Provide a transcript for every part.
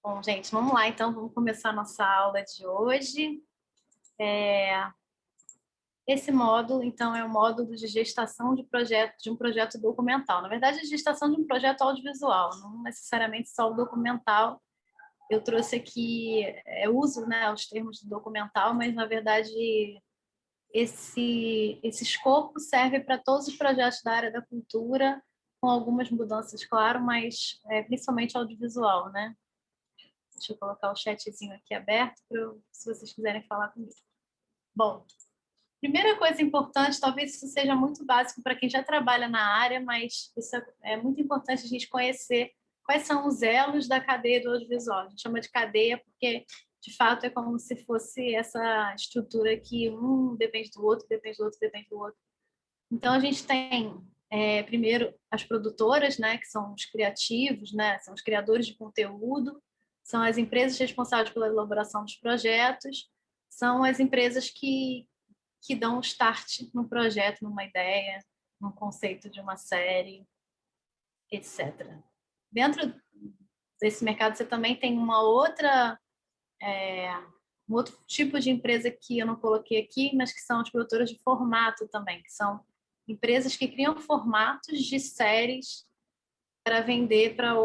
Bom, gente, vamos lá, então, vamos começar a nossa aula de hoje. Esse módulo, então, é o módulo de gestação de um projeto documental. Na verdade, a gestação de um projeto audiovisual, não necessariamente só o documental. Eu trouxe aqui, eu uso, né, os termos do documental, mas, na verdade, esse escopo serve para todos os projetos da área da cultura, com algumas mudanças, claro, mas principalmente audiovisual, né? Deixa eu colocar o chatzinho aqui aberto, se vocês quiserem falar comigo. Bom, primeira coisa importante, talvez isso seja muito básico para quem já trabalha na área, mas isso é muito importante a gente conhecer quais são os elos da cadeia do audiovisual. A gente chama de cadeia porque, de fato, é como se fosse essa estrutura que um depende do outro, depende do outro, depende do outro. Então, a gente tem, primeiro, as produtoras, né, que são os criativos, né, são os criadores de conteúdo, são as empresas responsáveis pela elaboração dos projetos, são as empresas que dão um start num projeto, numa ideia, num conceito de uma série, etc. Dentro desse mercado, você também tem um outro tipo de empresa que eu não coloquei aqui, mas que são as produtoras de formato também, que são empresas que criam formatos de séries para vender para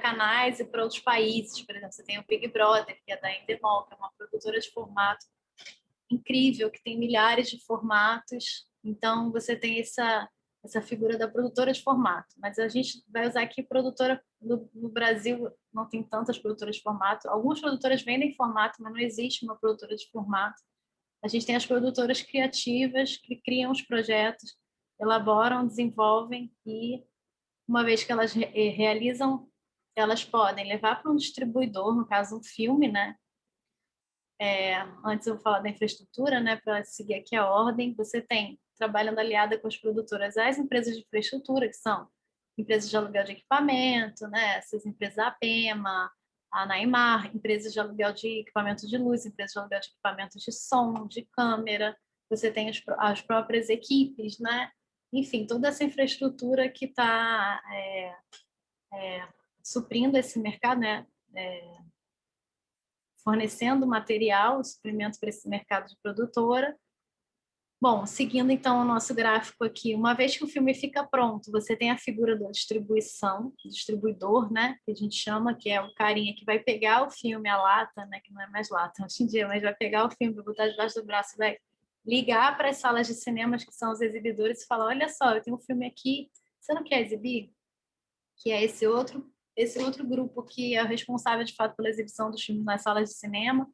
canais e para outros países. Por exemplo, você tem o Big Brother, que é da Endemol, que é uma produtora de formato incrível, que tem milhares de formatos. Então, você tem essa figura da produtora de formato. Mas a gente vai usar aqui produtora no Brasil, não tem tantas produtoras de formato. Algumas produtoras vendem formato, mas não existe uma produtora de formato. A gente tem as produtoras criativas que criam os projetos, elaboram, desenvolvem e, uma vez que elas realizam, elas podem levar para um distribuidor, no caso um filme, né? Antes eu vou falar da infraestrutura, né, para seguir aqui a ordem. Você tem, trabalhando aliada com as produtoras, as empresas de infraestrutura, que são empresas de aluguel de equipamento, né, essas empresas a APEMA, a Naimar, empresas de aluguel de equipamento de luz, empresas de aluguel de equipamentos de som, de câmera. Você tem as próprias equipes, né? Enfim, toda essa infraestrutura que está suprindo esse mercado, né? Fornecendo material, suprimento para esse mercado de produtora. Bom, seguindo então o nosso gráfico aqui, uma vez que o filme fica pronto, você tem a figura da distribuição, distribuidor, né, que a gente chama, que é o carinha que vai pegar o filme, a lata, né, que não é mais lata hoje em dia, mas vai pegar o filme, vai botar debaixo do braço, vai ligar para as salas de cinemas que são os exibidores e falar, olha só, eu tenho um filme aqui, você não quer exibir? Que é esse outro grupo que é responsável de fato pela exibição dos filmes nas salas de cinema. O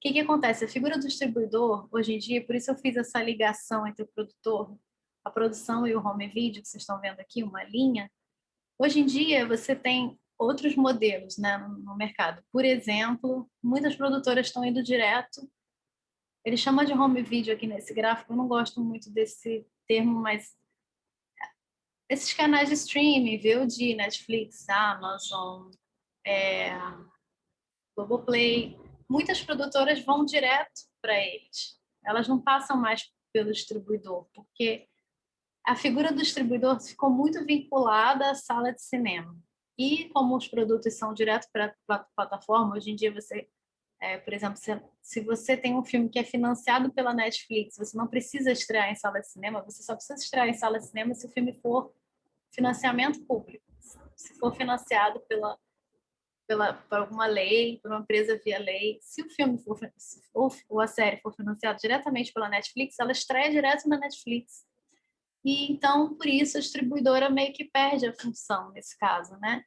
que acontece? A figura do distribuidor, hoje em dia, por isso eu fiz essa ligação entre o produtor, a produção e o home video, que vocês estão vendo aqui, uma linha. Hoje em dia, você tem outros modelos, né, no mercado. Por exemplo, muitas produtoras estão indo direto. Ele chama de home video aqui nesse gráfico, eu não gosto muito desse termo, mas esses canais de streaming, VOD, Netflix, Amazon, Globoplay, muitas produtoras vão direto para eles. Elas não passam mais pelo distribuidor, porque a figura do distribuidor ficou muito vinculada à sala de cinema. E como os produtos são direto para a plataforma, hoje em dia você, por exemplo, se você tem um filme que é financiado pela Netflix, você não precisa estrear em sala de cinema, você só precisa estrear em sala de cinema se o filme for financiamento público, se for financiado por alguma lei, por uma empresa via lei. Se o filme ou a série for financiado diretamente pela Netflix, ela estreia direto na Netflix. E então, por isso, a distribuidora meio que perde a função nesse caso, né?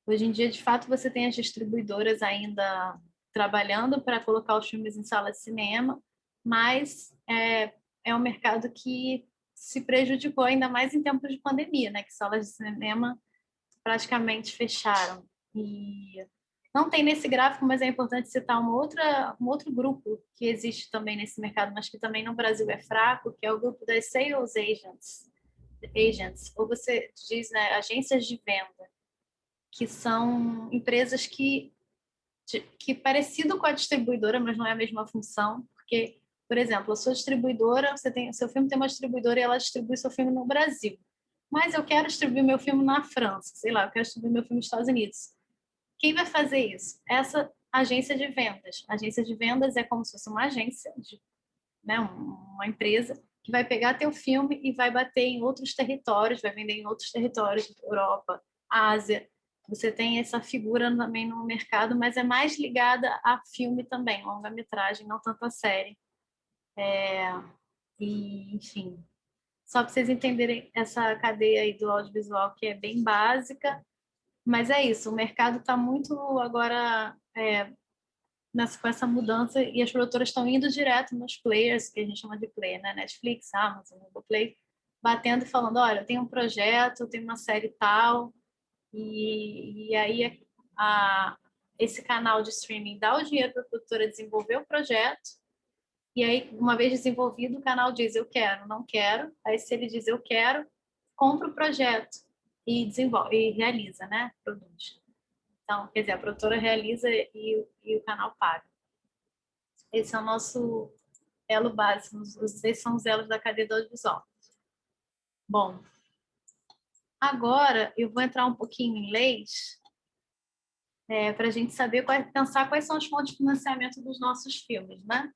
Hoje em dia, de fato, você tem as distribuidoras ainda trabalhando para colocar os filmes em sala de cinema, mas é um mercado que se prejudicou ainda mais em tempos de pandemia, né? Que salas de cinema praticamente fecharam. E não tem nesse gráfico, mas é importante citar um outro grupo que existe também nesse mercado, mas que também no Brasil é fraco, que é o grupo das sales agents, ou você diz, né, agências de venda, que são empresas que parecido com a distribuidora, mas não é a mesma função, porque, por exemplo, a sua distribuidora, seu filme tem uma distribuidora e ela distribui seu filme no Brasil. Mas eu quero distribuir meu filme na França, sei lá, eu quero distribuir meu filme nos Estados Unidos. Quem vai fazer isso? Essa agência de vendas. A agência de vendas é como se fosse uma agência, né, uma empresa, que vai pegar teu filme e vai bater em outros territórios, vai vender em outros territórios, Europa, Ásia. Você tem essa figura também no mercado, mas é mais ligada a filme também, longa-metragem, não tanto a série. E, enfim, só para vocês entenderem essa cadeia aí do audiovisual, que é bem básica, mas é isso, o mercado está muito agora com essa mudança e as produtoras estão indo direto nos players, que a gente chama de player, né? Netflix, Amazon, Google Play, batendo e falando, olha, eu tenho um projeto, eu tenho uma série tal, e aí esse canal de streaming dá o dinheiro para a produtora desenvolver o projeto, e aí, uma vez desenvolvido, o canal diz, eu quero, não quero, aí se ele diz, eu quero, compra o projeto e desenvolve, e realiza, né? Produz. Então, quer dizer, a produtora realiza e o canal paga. Esse é o nosso elo básico, esses são os elos da cadeia do audiovisual. Bom, agora eu vou entrar um pouquinho em leis, para a gente saber, pensar quais são as fontes de financiamento dos nossos filmes, né?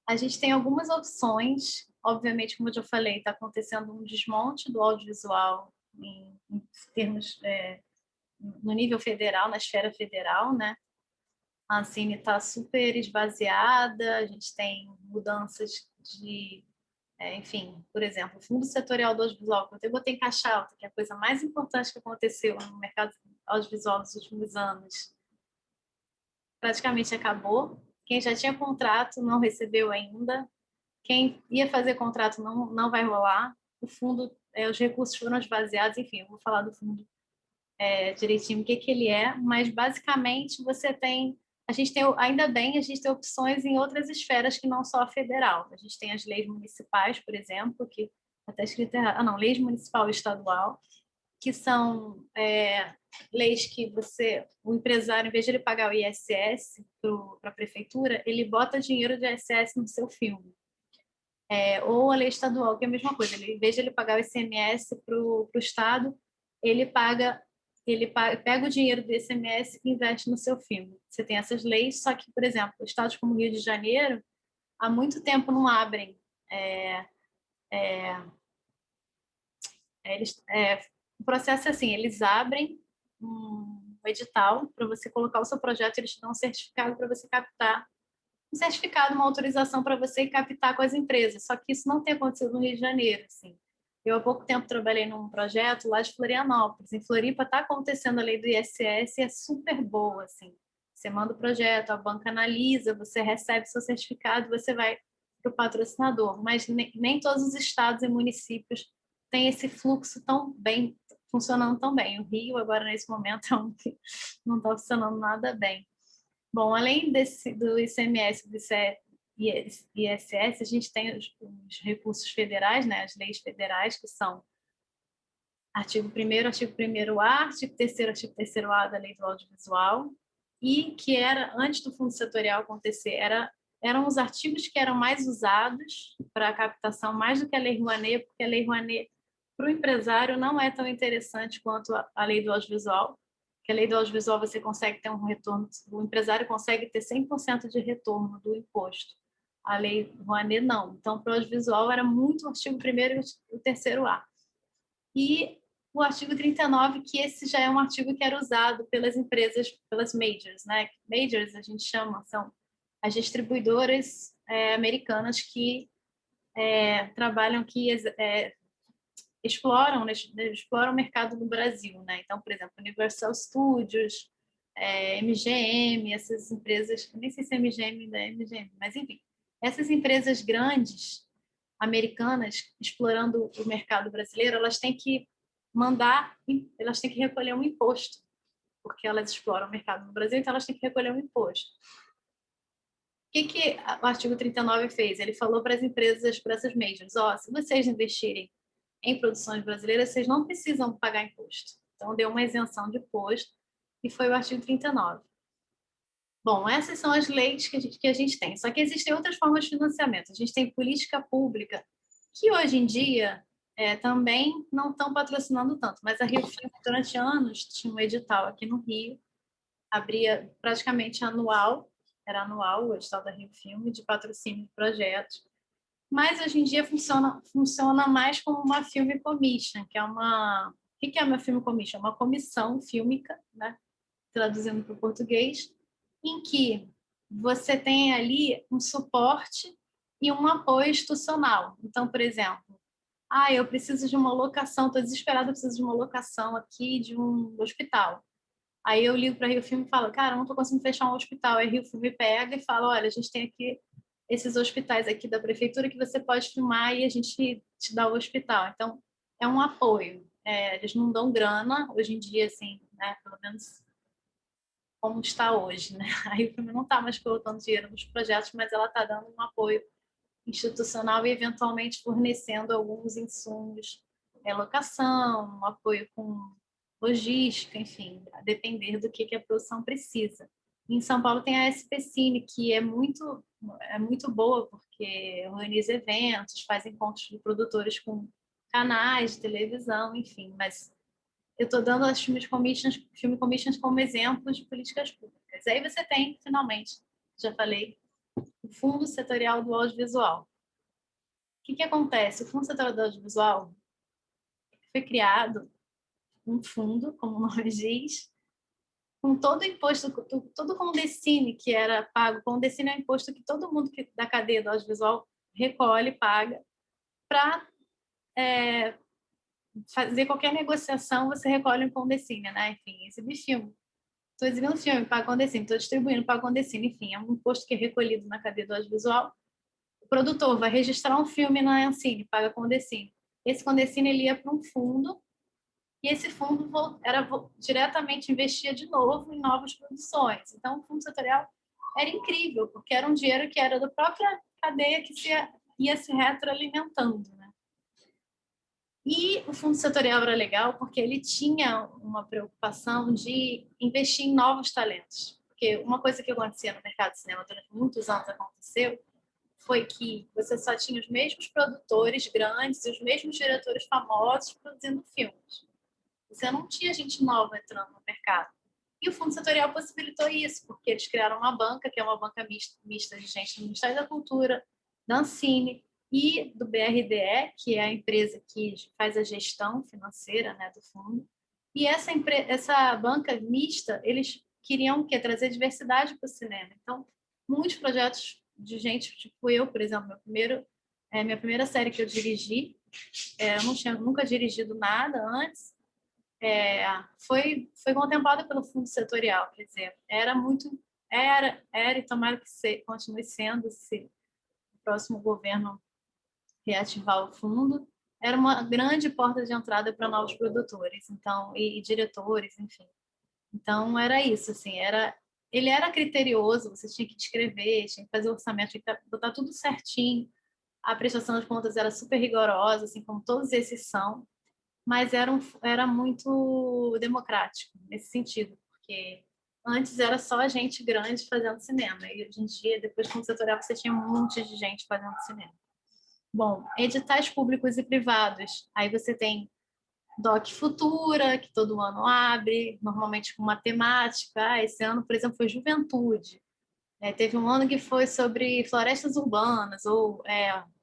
A gente tem algumas opções, obviamente, como eu já falei, está acontecendo um desmonte do audiovisual em termos, no nível federal, na esfera federal, né? A Ancine está super esvaziada, a gente tem mudanças de, enfim, por exemplo, o Fundo Setorial do Audiovisual, que eu botei em caixa alta, que é a coisa mais importante que aconteceu no mercado audiovisual nos últimos anos, praticamente acabou. Quem já tinha contrato não recebeu ainda. Quem ia fazer contrato não vai rolar. O fundo, os recursos foram esvaziados, enfim, eu vou falar do fundo direitinho o que ele é, mas basicamente a gente tem, ainda bem, a gente tem opções em outras esferas que não só a federal. A gente tem as leis municipais, por exemplo, que até escrito errado, não, leis municipal e estadual, que são leis que o empresário, em vez de ele pagar o ISS para a prefeitura, ele bota dinheiro de ISS no seu filme. Ou a lei estadual, que é a mesma coisa, em vez de ele pagar o ICMS para o Estado, ele pega o dinheiro do ICMS e investe no seu filme. Você tem essas leis, só que, por exemplo, estados como Rio de Janeiro, há muito tempo não abrem. O processo é assim, eles abrem um edital para você colocar o seu projeto, eles te dão um certificado para você captar, um certificado, uma autorização para você captar com as empresas. Só que isso não tem acontecido no Rio de Janeiro, assim. Eu há pouco tempo trabalhei num projeto lá de Florianópolis. Em Floripa está acontecendo a lei do ISS e é super boa, assim. Você manda o projeto, a banca analisa, você recebe seu certificado, você vai para o patrocinador. Mas nem todos os estados e municípios têm esse fluxo tão bem, funcionando tão bem. O Rio, agora, nesse momento, é um que não está funcionando nada bem. Bom, além do ICMS e ISS, a gente tem os recursos federais, né, as leis federais, que são artigo 1º, artigo 1º-A, artigo 3º, artigo 3º-A da Lei do Audiovisual, e que era, antes do Fundo Setorial acontecer, eram os artigos que eram mais usados para a captação, mais do que a Lei Rouanet, porque a Lei Rouanet, para o empresário, não é tão interessante quanto a Lei do Audiovisual, que a lei do audiovisual você consegue ter um retorno, o empresário consegue ter 100% de retorno do imposto. A lei Rouanet não. Então, para o audiovisual era muito o artigo 1º e o 3º-A. E o artigo 39, que esse já é um artigo que era usado pelas empresas, pelas majors, né? Majors a gente chama, são as distribuidoras americanas que trabalham, que exploram o mercado no Brasil, né? Então, por exemplo, Universal Studios, MGM, essas empresas, nem sei se é MGM ainda é MGM, mas enfim, essas empresas grandes americanas explorando o mercado brasileiro, elas têm que recolher um imposto, porque elas exploram o mercado no Brasil, então elas têm que recolher um imposto. O que o artigo 39 fez? Ele falou para as empresas, para essas majors, se vocês investirem em produções brasileiras, vocês não precisam pagar imposto. Então, deu uma isenção de imposto e foi o artigo 39. Bom, essas são as leis que a gente tem. Só que existem outras formas de financiamento. A gente tem política pública, que hoje em dia também não estão patrocinando tanto, mas a Rio Filme, durante anos, tinha um edital aqui no Rio, abria praticamente anual, era anual o edital da Rio Filme, de patrocínio de projetos. Mas hoje em dia funciona mais como uma film commission, que é uma... O que é uma film commission? Uma comissão fílmica, né? Traduzindo para o português, em que você tem ali um suporte e um apoio institucional. Então, por exemplo, eu preciso de uma locação, estou desesperada, preciso de uma locação aqui de um hospital. Aí eu ligo para a Rio Filme e falo, cara, não estou conseguindo fechar um hospital. Aí a Rio Filme pega e fala, olha, a gente tem aqui esses hospitais aqui da prefeitura que você pode filmar e a gente te dá o hospital. Então, é um apoio. Eles não dão grana, hoje em dia, assim, né, pelo menos como está hoje, né? A Rio Filme não está mais colocando dinheiro nos projetos, mas ela está dando um apoio institucional e eventualmente fornecendo alguns insumos, locação, um apoio com logística, enfim, a depender do que a produção precisa. Em São Paulo tem a SP Cine, que é muito boa, porque organiza eventos, faz encontros de produtores com canais de televisão, enfim, mas eu estou dando as film commissions como exemplos de políticas públicas. Aí você tem, finalmente, já falei, o Fundo Setorial do Audiovisual. O que acontece? O Fundo Setorial do Audiovisual foi criado um fundo, como o nome diz, com todo o imposto, todo o Condecine que era pago. O Condecine é o imposto que todo mundo da cadeia do audiovisual recolhe, paga, para fazer qualquer negociação, você recolhe um Condecine, né? Enfim, exibir filme. Estou exibindo filme, pago Condecine. Estou distribuindo, pago Condecine. Enfim, é um imposto que é recolhido na cadeia do audiovisual. O produtor vai registrar um filme na Ancine, paga Condecine. Esse Condecine ele ia para um fundo e esse fundo diretamente investia de novo em novas produções. Então, o fundo setorial era incrível, porque era um dinheiro que era da própria cadeia que ia se retroalimentando, né? E o fundo setorial era legal porque ele tinha uma preocupação de investir em novos talentos. Porque uma coisa que acontecia no mercado de cinema durante muitos anos aconteceu foi que você só tinha os mesmos produtores grandes e os mesmos diretores famosos produzindo filmes. Você não tinha gente nova entrando no mercado. E o Fundo Setorial possibilitou isso, porque eles criaram uma banca, que é uma banca mista de gente do Ministério da Cultura, da Ancine e do BRDE, que é a empresa que faz a gestão financeira, né, do fundo. E essa banca mista, eles queriam o quê? Trazer diversidade para o cinema. Então, muitos projetos de gente, tipo eu, por exemplo, minha primeira série que eu dirigi, eu não tinha nunca dirigido nada antes, foi contemplada pelo fundo setorial, quer dizer, era e tomara que continue sendo, se o próximo governo reativar o fundo, era uma grande porta de entrada para novos produtores, então, e diretores, enfim. Então, era isso, assim, ele era criterioso, você tinha que descrever, tinha que fazer orçamento, tinha que botar tudo certinho, a prestação de contas era super rigorosa, assim como todos esses são, mas era muito democrático nesse sentido, porque antes era só gente grande fazendo cinema, e hoje em dia, depois do setorial, você tinha um monte de gente fazendo cinema. Bom, editais públicos e privados, aí você tem Doc Futura, que todo ano abre, normalmente com uma temática. Esse ano, por exemplo, foi Juventude. Teve um ano que foi sobre florestas urbanas ou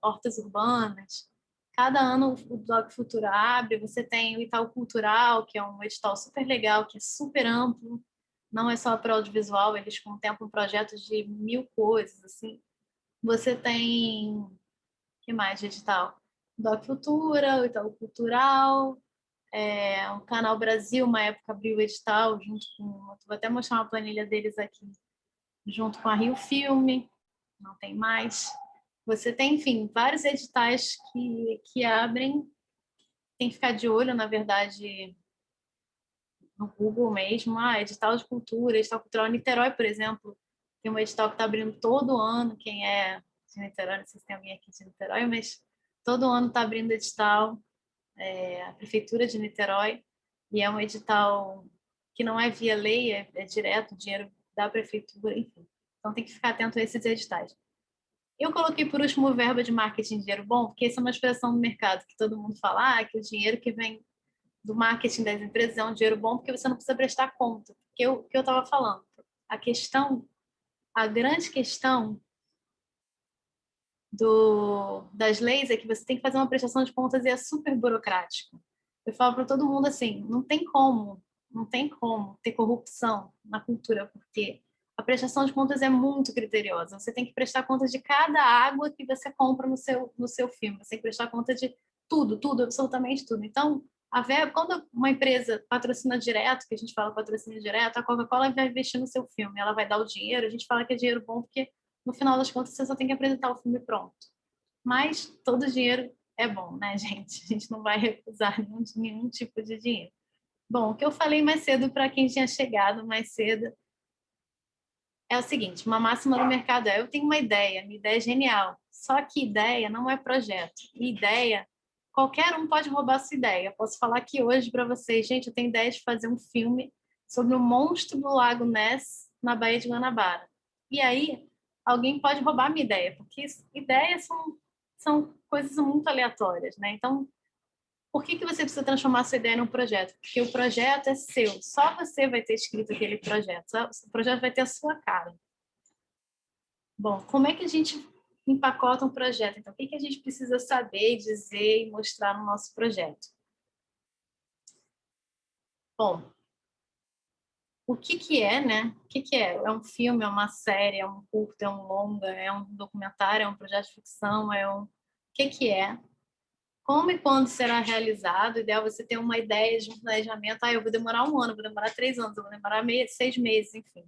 hortas urbanas. Cada ano o Doc Futura abre, você tem o Itaú Cultural, que é um edital super legal, que é super amplo, não é só para audiovisual, eles contemplam projetos de 1000 coisas, assim. Você tem, o que mais de edital? Doc Futura, o Itaú Cultural, o Canal Brasil, uma época abriu o edital, junto com, vou até mostrar uma planilha deles aqui, junto com a Rio Filme, não tem mais. Você tem, enfim, vários editais que abrem, tem que ficar de olho, na verdade, no Google mesmo, edital de cultura, edital cultural. Niterói, por exemplo, tem um edital que está abrindo todo ano, quem é de Niterói, não sei se tem alguém aqui de Niterói, mas todo ano está abrindo edital, a Prefeitura de Niterói, e é um edital que não é via lei, é direto, dinheiro da Prefeitura, enfim. Então tem que ficar atento a esses editais. Eu coloquei por último verba de marketing dinheiro bom, porque essa é uma expressão do mercado que todo mundo fala, que o dinheiro que vem do marketing das empresas é um dinheiro bom porque você não precisa prestar conta. Que eu estava falando. A grande questão das leis é que você tem que fazer uma prestação de contas e é super burocrático. Eu falo para todo mundo assim, não tem como ter corrupção na cultura, porque a prestação de contas é muito criteriosa. Você tem que prestar conta de cada água que você compra no seu filme. Você tem que prestar conta de tudo, tudo, absolutamente tudo. Então, quando uma empresa patrocina direto, que a gente fala patrocínio direto, a Coca-Cola vai investir no seu filme, ela vai dar o dinheiro, a gente fala que é dinheiro bom porque no final das contas você só tem que apresentar o filme pronto. Mas todo dinheiro é bom, né, gente? A gente não vai recusar nenhum tipo de dinheiro. Bom, o que eu falei mais cedo para quem tinha chegado mais cedo é o seguinte, uma máxima do mercado é: eu tenho uma ideia, minha ideia é genial, só que ideia não é projeto. Ideia, qualquer um pode roubar sua ideia. Eu posso falar aqui hoje para vocês, gente, eu tenho ideia de fazer um filme sobre o monstro do Lago Ness na Baía de Guanabara. E aí, alguém pode roubar minha ideia, porque ideias são coisas muito aleatórias, né? Então, por que você precisa transformar sua ideia num projeto? Porque o projeto é seu, só você vai ter escrito aquele projeto, o projeto vai ter a sua cara. Bom, como é que a gente empacota um projeto? Então, o que a gente precisa saber, dizer e mostrar no nosso projeto? Bom, o que é, né? O que é? É um filme, é uma série, é um curto, é um longa, é um documentário, é um projeto de ficção, O que é? Como e quando será realizado? O ideal é você ter uma ideia de um planejamento. Ah, eu vou demorar 1 ano, vou demorar 3 anos, eu vou demorar 6 meses, enfim.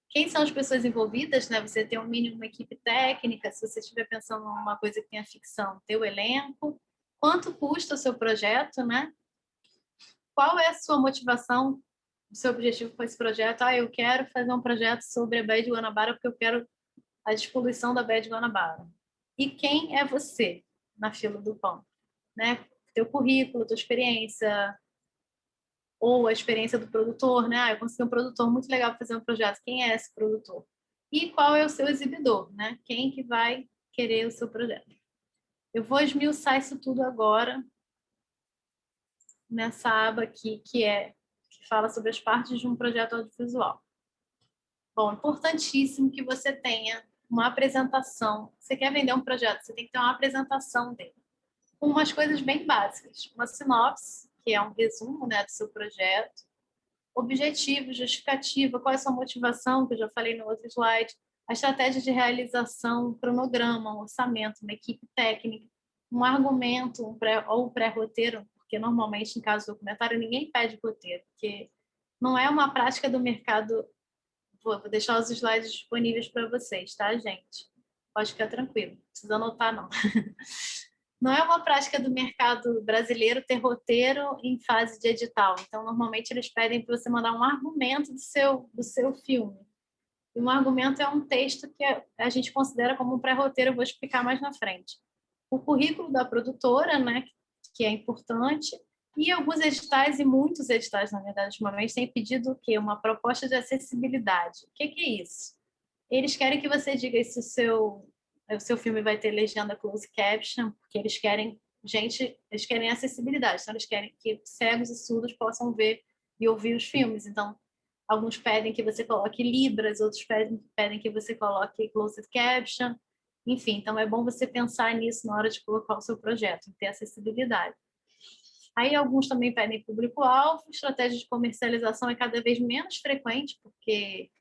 Quem são as pessoas envolvidas, né? Você tem um mínimo uma equipe técnica, se você estiver pensando em uma coisa que tenha ficção, ter o elenco. Quanto custa o seu projeto, né? Qual é a sua motivação, o seu objetivo com esse projeto? Ah, eu quero fazer um projeto sobre a Baía de Guanabara porque eu quero a despoluição da Baía de Guanabara. E quem é você na fila do pão? Né? Teu currículo, tua experiência, ou a experiência do produtor, né? Ah, eu consegui um produtor muito legal para fazer um projeto. Quem é esse produtor? E qual é o seu exibidor, né? Quem que vai querer o seu projeto? Eu vou esmiuçar isso tudo agora nessa aba aqui que fala sobre as partes de um projeto audiovisual. Bom, importantíssimo que você tenha uma apresentação. Você quer vender um projeto, você tem que ter uma apresentação dele. Com umas coisas bem básicas. Uma sinopse, que é um resumo, né, do seu projeto. Objetivo, justificativa, qual é a sua motivação, que eu já falei no outro slide. A estratégia de realização, um cronograma, um orçamento, uma equipe técnica, um argumento ou um pré-roteiro, porque normalmente em caso do documentário ninguém pede roteiro, porque não é uma prática do mercado. Vou deixar os slides disponíveis para vocês, tá, gente? Pode ficar tranquilo, não precisa anotar, não. Não é uma prática do mercado brasileiro ter roteiro em fase de edital. Então, normalmente, eles pedem para você mandar um argumento do seu filme. E um argumento é um texto que a gente considera como um pré-roteiro, eu vou explicar mais na frente. O currículo da produtora, né, que é importante, e alguns editais, e muitos editais, na verdade, ultimamente, têm pedido o quê? Uma proposta de acessibilidade. O que é isso? Eles querem que você diga se o seu filme vai ter legenda closed caption, porque eles querem acessibilidade, então eles querem que cegos e surdos possam ver e ouvir os filmes. Então, alguns pedem que você coloque libras, outros pedem que você coloque closed caption. Enfim, então é bom você pensar nisso na hora de colocar o seu projeto, ter acessibilidade. Aí alguns também pedem público-alvo, estratégia de comercialização é cada vez menos frequente, porque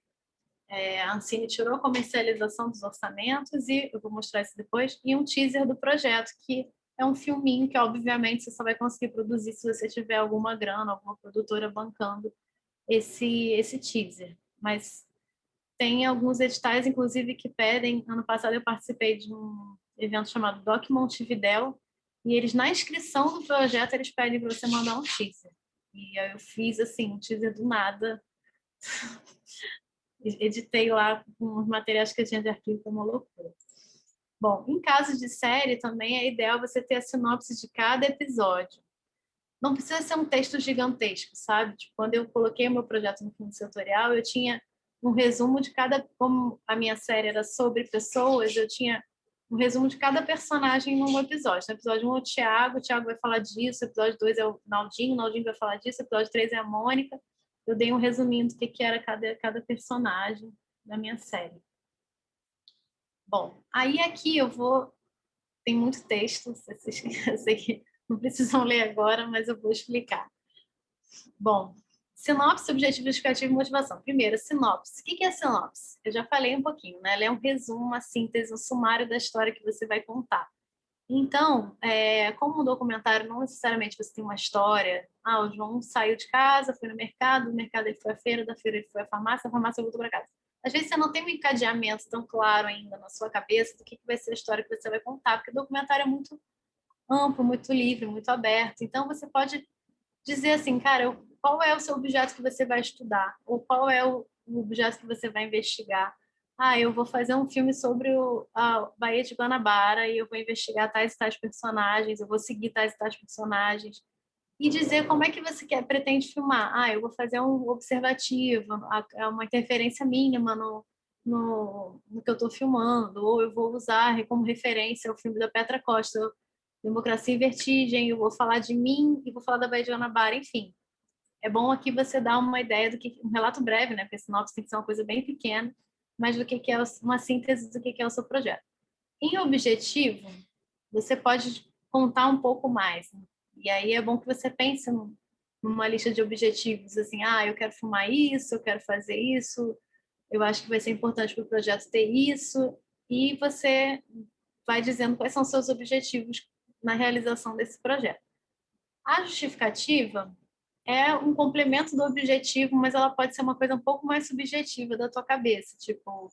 a Ancine tirou a comercialização dos orçamentos e eu vou mostrar isso depois, e um teaser do projeto, que é um filminho que, obviamente, você só vai conseguir produzir se você tiver alguma grana, alguma produtora bancando esse teaser. Mas tem alguns editais, inclusive, que pedem. Ano passado eu participei de um evento chamado Doc Montevidéu, e eles, na inscrição do projeto, eles pedem para você mandar um teaser. E aí eu fiz, assim, um teaser do nada, editei lá com os materiais que eu tinha de arquivo, como loucura. Bom, em caso de série também é ideal você ter a sinopse de cada episódio. Não precisa ser um texto gigantesco, sabe? Tipo, quando eu coloquei meu projeto no fundo setorial, eu tinha um resumo de cada, como a minha série era sobre pessoas, eu tinha um resumo de cada personagem num episódio. No episódio 1 é o Thiago vai falar disso, o episódio 2 é o Naldinho vai falar disso, o episódio 3 é a Mônica. Eu dei um resuminho do que era cada personagem da minha série. Bom, aí aqui eu vou... Tem muito texto, eu sei que não precisam ler agora, mas eu vou explicar. Bom, sinopse, objetivo, justificativa e motivação. Primeiro, sinopse. O que é sinopse? Eu já falei um pouquinho, né? Ela é um resumo, uma síntese, um sumário da história que você vai contar. Então, como um documentário, não necessariamente você tem uma história. Ah, o João saiu de casa, foi no mercado, do mercado ele foi à feira, da feira ele foi à farmácia, da farmácia voltou para casa. Às vezes você não tem um encadeamento tão claro ainda na sua cabeça do que vai ser a história que você vai contar, porque o documentário é muito amplo, muito livre, muito aberto. Então, você pode dizer assim, cara, qual é o seu objeto que você vai estudar? Ou qual é o objeto que você vai investigar? Ah, eu vou fazer um filme sobre a Baía de Guanabara e eu vou investigar tais e tais personagens, eu vou seguir tais e tais personagens. E dizer como é que você pretende filmar. Ah, eu vou fazer um observativo, uma interferência mínima no que eu estou filmando, ou eu vou usar como referência o filme da Petra Costa, Democracia em Vertigem, eu vou falar de mim e vou falar da Baía de Guanabara, enfim. É bom aqui você dar uma ideia do que... Um relato breve, né? Porque a sinopse tem que ser uma coisa bem pequena, mas do que é uma síntese do que é o seu projeto. Em objetivo, você pode contar um pouco mais, né? E aí é bom que você pense numa lista de objetivos, assim, ah, eu quero filmar isso, eu quero fazer isso, eu acho que vai ser importante para o projeto ter isso, e você vai dizendo quais são os seus objetivos na realização desse projeto. A justificativa é um complemento do objetivo, mas ela pode ser uma coisa um pouco mais subjetiva da tua cabeça, tipo,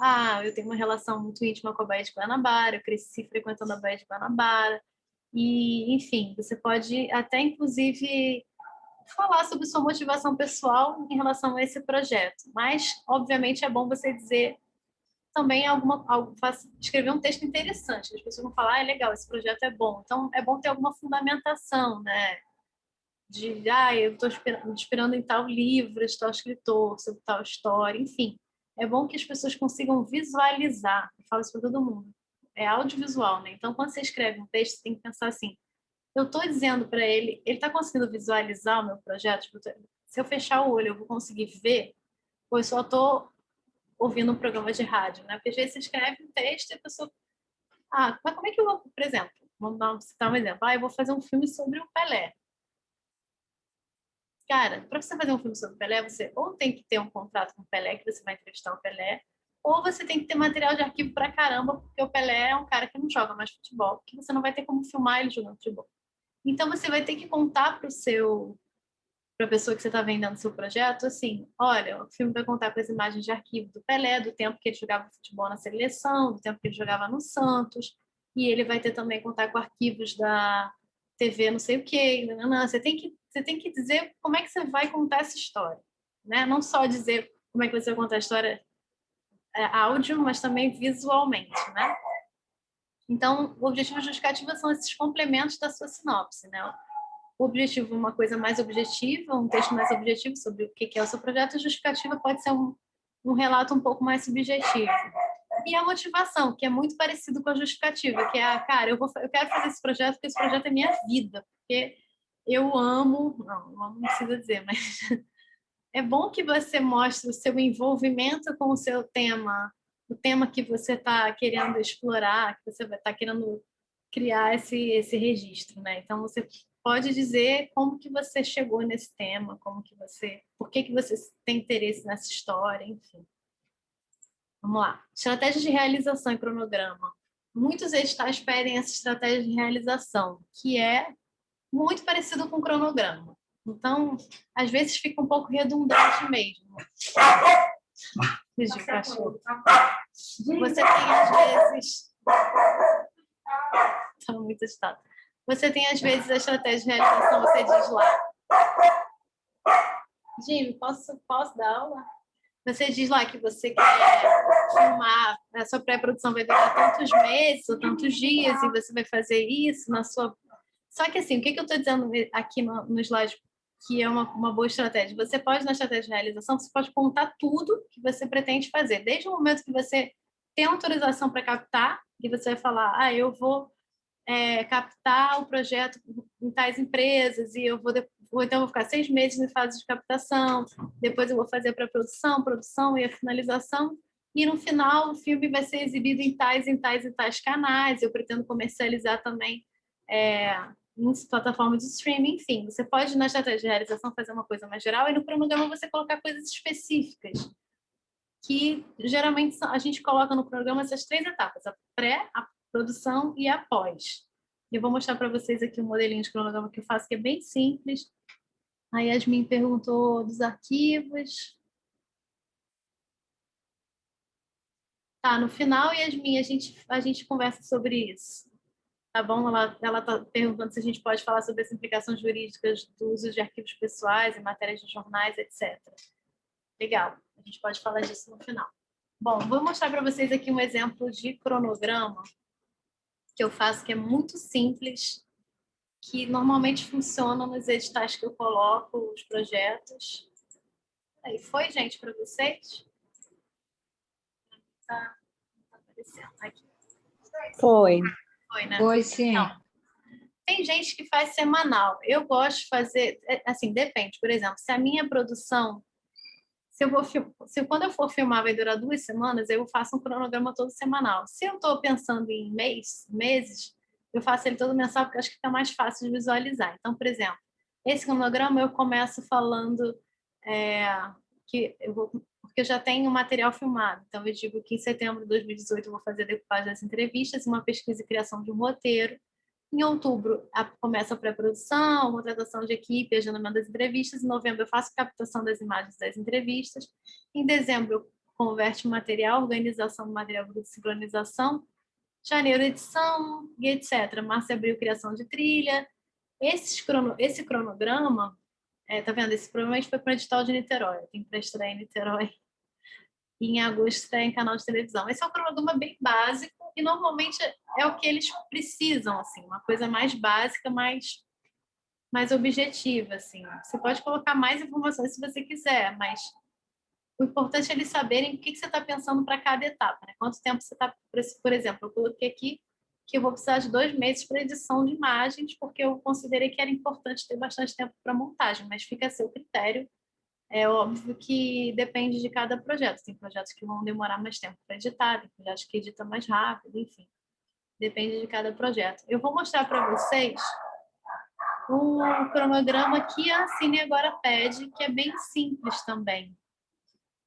ah, eu tenho uma relação muito íntima com a Baía de Guanabara, eu cresci frequentando a Baía de Guanabara, e, enfim, você pode até, inclusive, falar sobre sua motivação pessoal em relação a esse projeto, mas, obviamente, é bom você dizer também escrever um texto interessante, as pessoas vão falar, ah, é legal, esse projeto é bom, então é bom ter alguma fundamentação, né? Eu estou inspirando em tal livro, de tal escritor, sobre tal história, enfim. É bom que as pessoas consigam visualizar, eu falo isso para todo mundo, é audiovisual, né? Então, quando você escreve um texto, você tem que pensar assim, eu estou dizendo para ele está conseguindo visualizar o meu projeto? Tipo, se eu fechar o olho, eu vou conseguir ver? Ou eu só estou ouvindo um programa de rádio, né? Porque às vezes você escreve um texto e a pessoa... Ah, mas como é que eu vou... Por exemplo, vamos citar um exemplo. Ah, eu vou fazer um filme sobre o Pelé. Cara, para você fazer um filme sobre o Pelé, você ou tem que ter um contrato com o Pelé, que você vai entrevistar o Pelé, ou você tem que ter material de arquivo pra caramba, porque o Pelé é um cara que não joga mais futebol, que você não vai ter como filmar ele jogando futebol. Então você vai ter que contar para a pessoa que você está vendendo seu projeto, assim, olha, o filme vai contar com as imagens de arquivo do Pelé, do tempo que ele jogava futebol na seleção, do tempo que ele jogava no Santos, e ele vai ter também contar com arquivos da TV não sei o quê. Não, você tem que dizer como é que você vai contar essa história, né? Não só dizer como é que você vai contar a história áudio, mas também visualmente, né? Então, o objetivo justificativo são esses complementos da sua sinopse, né? O objetivo é uma coisa mais objetiva, um texto mais objetivo sobre o que é o seu projeto, a justificativa pode ser um relato um pouco mais subjetivo. E a motivação, que é muito parecido com a justificativa, que é, cara, eu quero fazer esse projeto porque esse projeto é minha vida, porque eu amo, não precisa dizer, mas é bom que você mostre o seu envolvimento com o seu tema, o tema que você está querendo explorar, que você está querendo criar esse registro, né? Então você pode dizer como que você chegou nesse tema, por que você tem interesse nessa história, enfim. Vamos lá. Estratégia de realização e cronograma. Muitos editais pedem essa estratégia de realização, que é muito parecido com cronograma. Então, às vezes fica um pouco redundante mesmo. Você tem, às vezes... Estou muito assustada. Você tem, às vezes, a estratégia de realização, você diz lá... Jimmy, posso dar aula? Você diz lá que você quer filmar, a sua pré-produção vai durar tantos meses ou tantos dias e você vai fazer isso na sua... Só que assim, o que eu estou dizendo aqui no slide que é uma boa estratégia? Você pode, na estratégia de realização, você pode contar tudo que você pretende fazer, desde o momento que você tem autorização para captar, e você vai falar, eu vou captar o projeto em tais empresas, e eu então vou ficar 6 meses em fase de captação, depois eu vou fazer a pré-produção, produção e a finalização, e no final o filme vai ser exibido em tais e tais canais, eu pretendo comercializar também em plataformas de streaming, enfim. Você pode, na estratégia de realização, fazer uma coisa mais geral, e no cronograma você colocar coisas específicas, que geralmente a gente coloca no programa essas 3 etapas, a pré, a produção e a pós. Eu vou mostrar para vocês aqui um modelinho de cronograma que eu faço, que é bem simples. A Yasmin perguntou dos arquivos. Tá, no final, Yasmin, a gente conversa sobre isso. Tá bom? Ela está perguntando se a gente pode falar sobre as implicações jurídicas do uso de arquivos pessoais em matérias de jornais, etc. Legal, a gente pode falar disso no final. Bom, vou mostrar para vocês aqui um exemplo de cronograma que eu faço, que é muito simples, que normalmente funciona nos editais que eu coloco, os projetos. Aí, foi, gente, para vocês? Tá aparecendo aqui. Foi. Foi, né? Foi, sim. Então, tem gente que faz semanal. Eu gosto de fazer, assim, depende. Por exemplo, se a minha produção, quando eu for filmar vai durar 2 semanas, eu faço um cronograma todo semanal. Se eu estou pensando em meses, eu faço ele todo mensal, porque eu acho que fica mais fácil de visualizar. Então, por exemplo, esse cronograma eu começo falando porque eu já tenho material filmado. Então, eu digo que em setembro de 2018 eu vou fazer a decupagem das entrevistas, uma pesquisa e criação de um roteiro. Em outubro, começa a pré-produção, contratação de equipe, agendamento das entrevistas. Em novembro, eu faço captação das imagens das entrevistas. Em dezembro, eu converte o material, organização do material bruto, sincronização. Janeiro, edição, e etc. Março e abril, criação de trilha. Esse cronograma, tá vendo? Esse provavelmente foi para o edital de Niterói. Tem para estrear em Niterói. E em agosto estreia em canal de televisão. Esse é um cronograma bem básico e normalmente é o que eles precisam, assim, uma coisa mais básica, mais objetiva, assim. Você pode colocar mais informações se você quiser, mas o importante é eles saberem o que você está pensando para cada etapa, né? Quanto tempo você está, por exemplo, eu coloquei aqui que eu vou precisar de 2 meses para edição de imagens, porque eu considerei que era importante ter bastante tempo para montagem, mas fica a seu critério. É óbvio que depende de cada projeto. Tem projetos que vão demorar mais tempo para editar, tem projetos que editam mais rápido, enfim. Depende de cada projeto. Eu vou mostrar para vocês um cronograma que a Cine agora pede, que é bem simples também,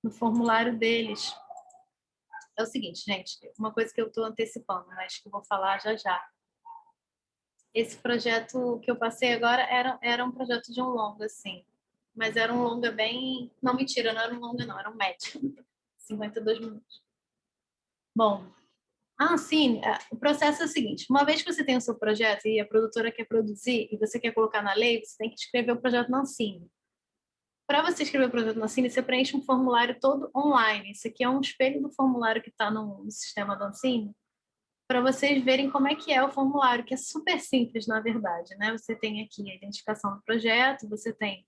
no formulário deles. É o seguinte, gente, uma coisa que eu estou antecipando, mas que eu vou falar já já. Esse projeto que eu passei agora era um projeto de um longa, assim. Mas era um longa bem... Não, mentira, não era um longa, não. Era um médio. 52 minutos. Bom, sim, o processo é o seguinte. Uma vez que você tem o seu projeto e a produtora quer produzir e você quer colocar na lei, você tem que escrever o projeto na Ancine. Para você escrever o projeto na Ancine, você preenche um formulário todo online. Isso aqui é um espelho do formulário que está no sistema da Ancine, para vocês verem como é que é o formulário, que é super simples, na verdade, né? Você tem aqui a identificação do projeto, você tem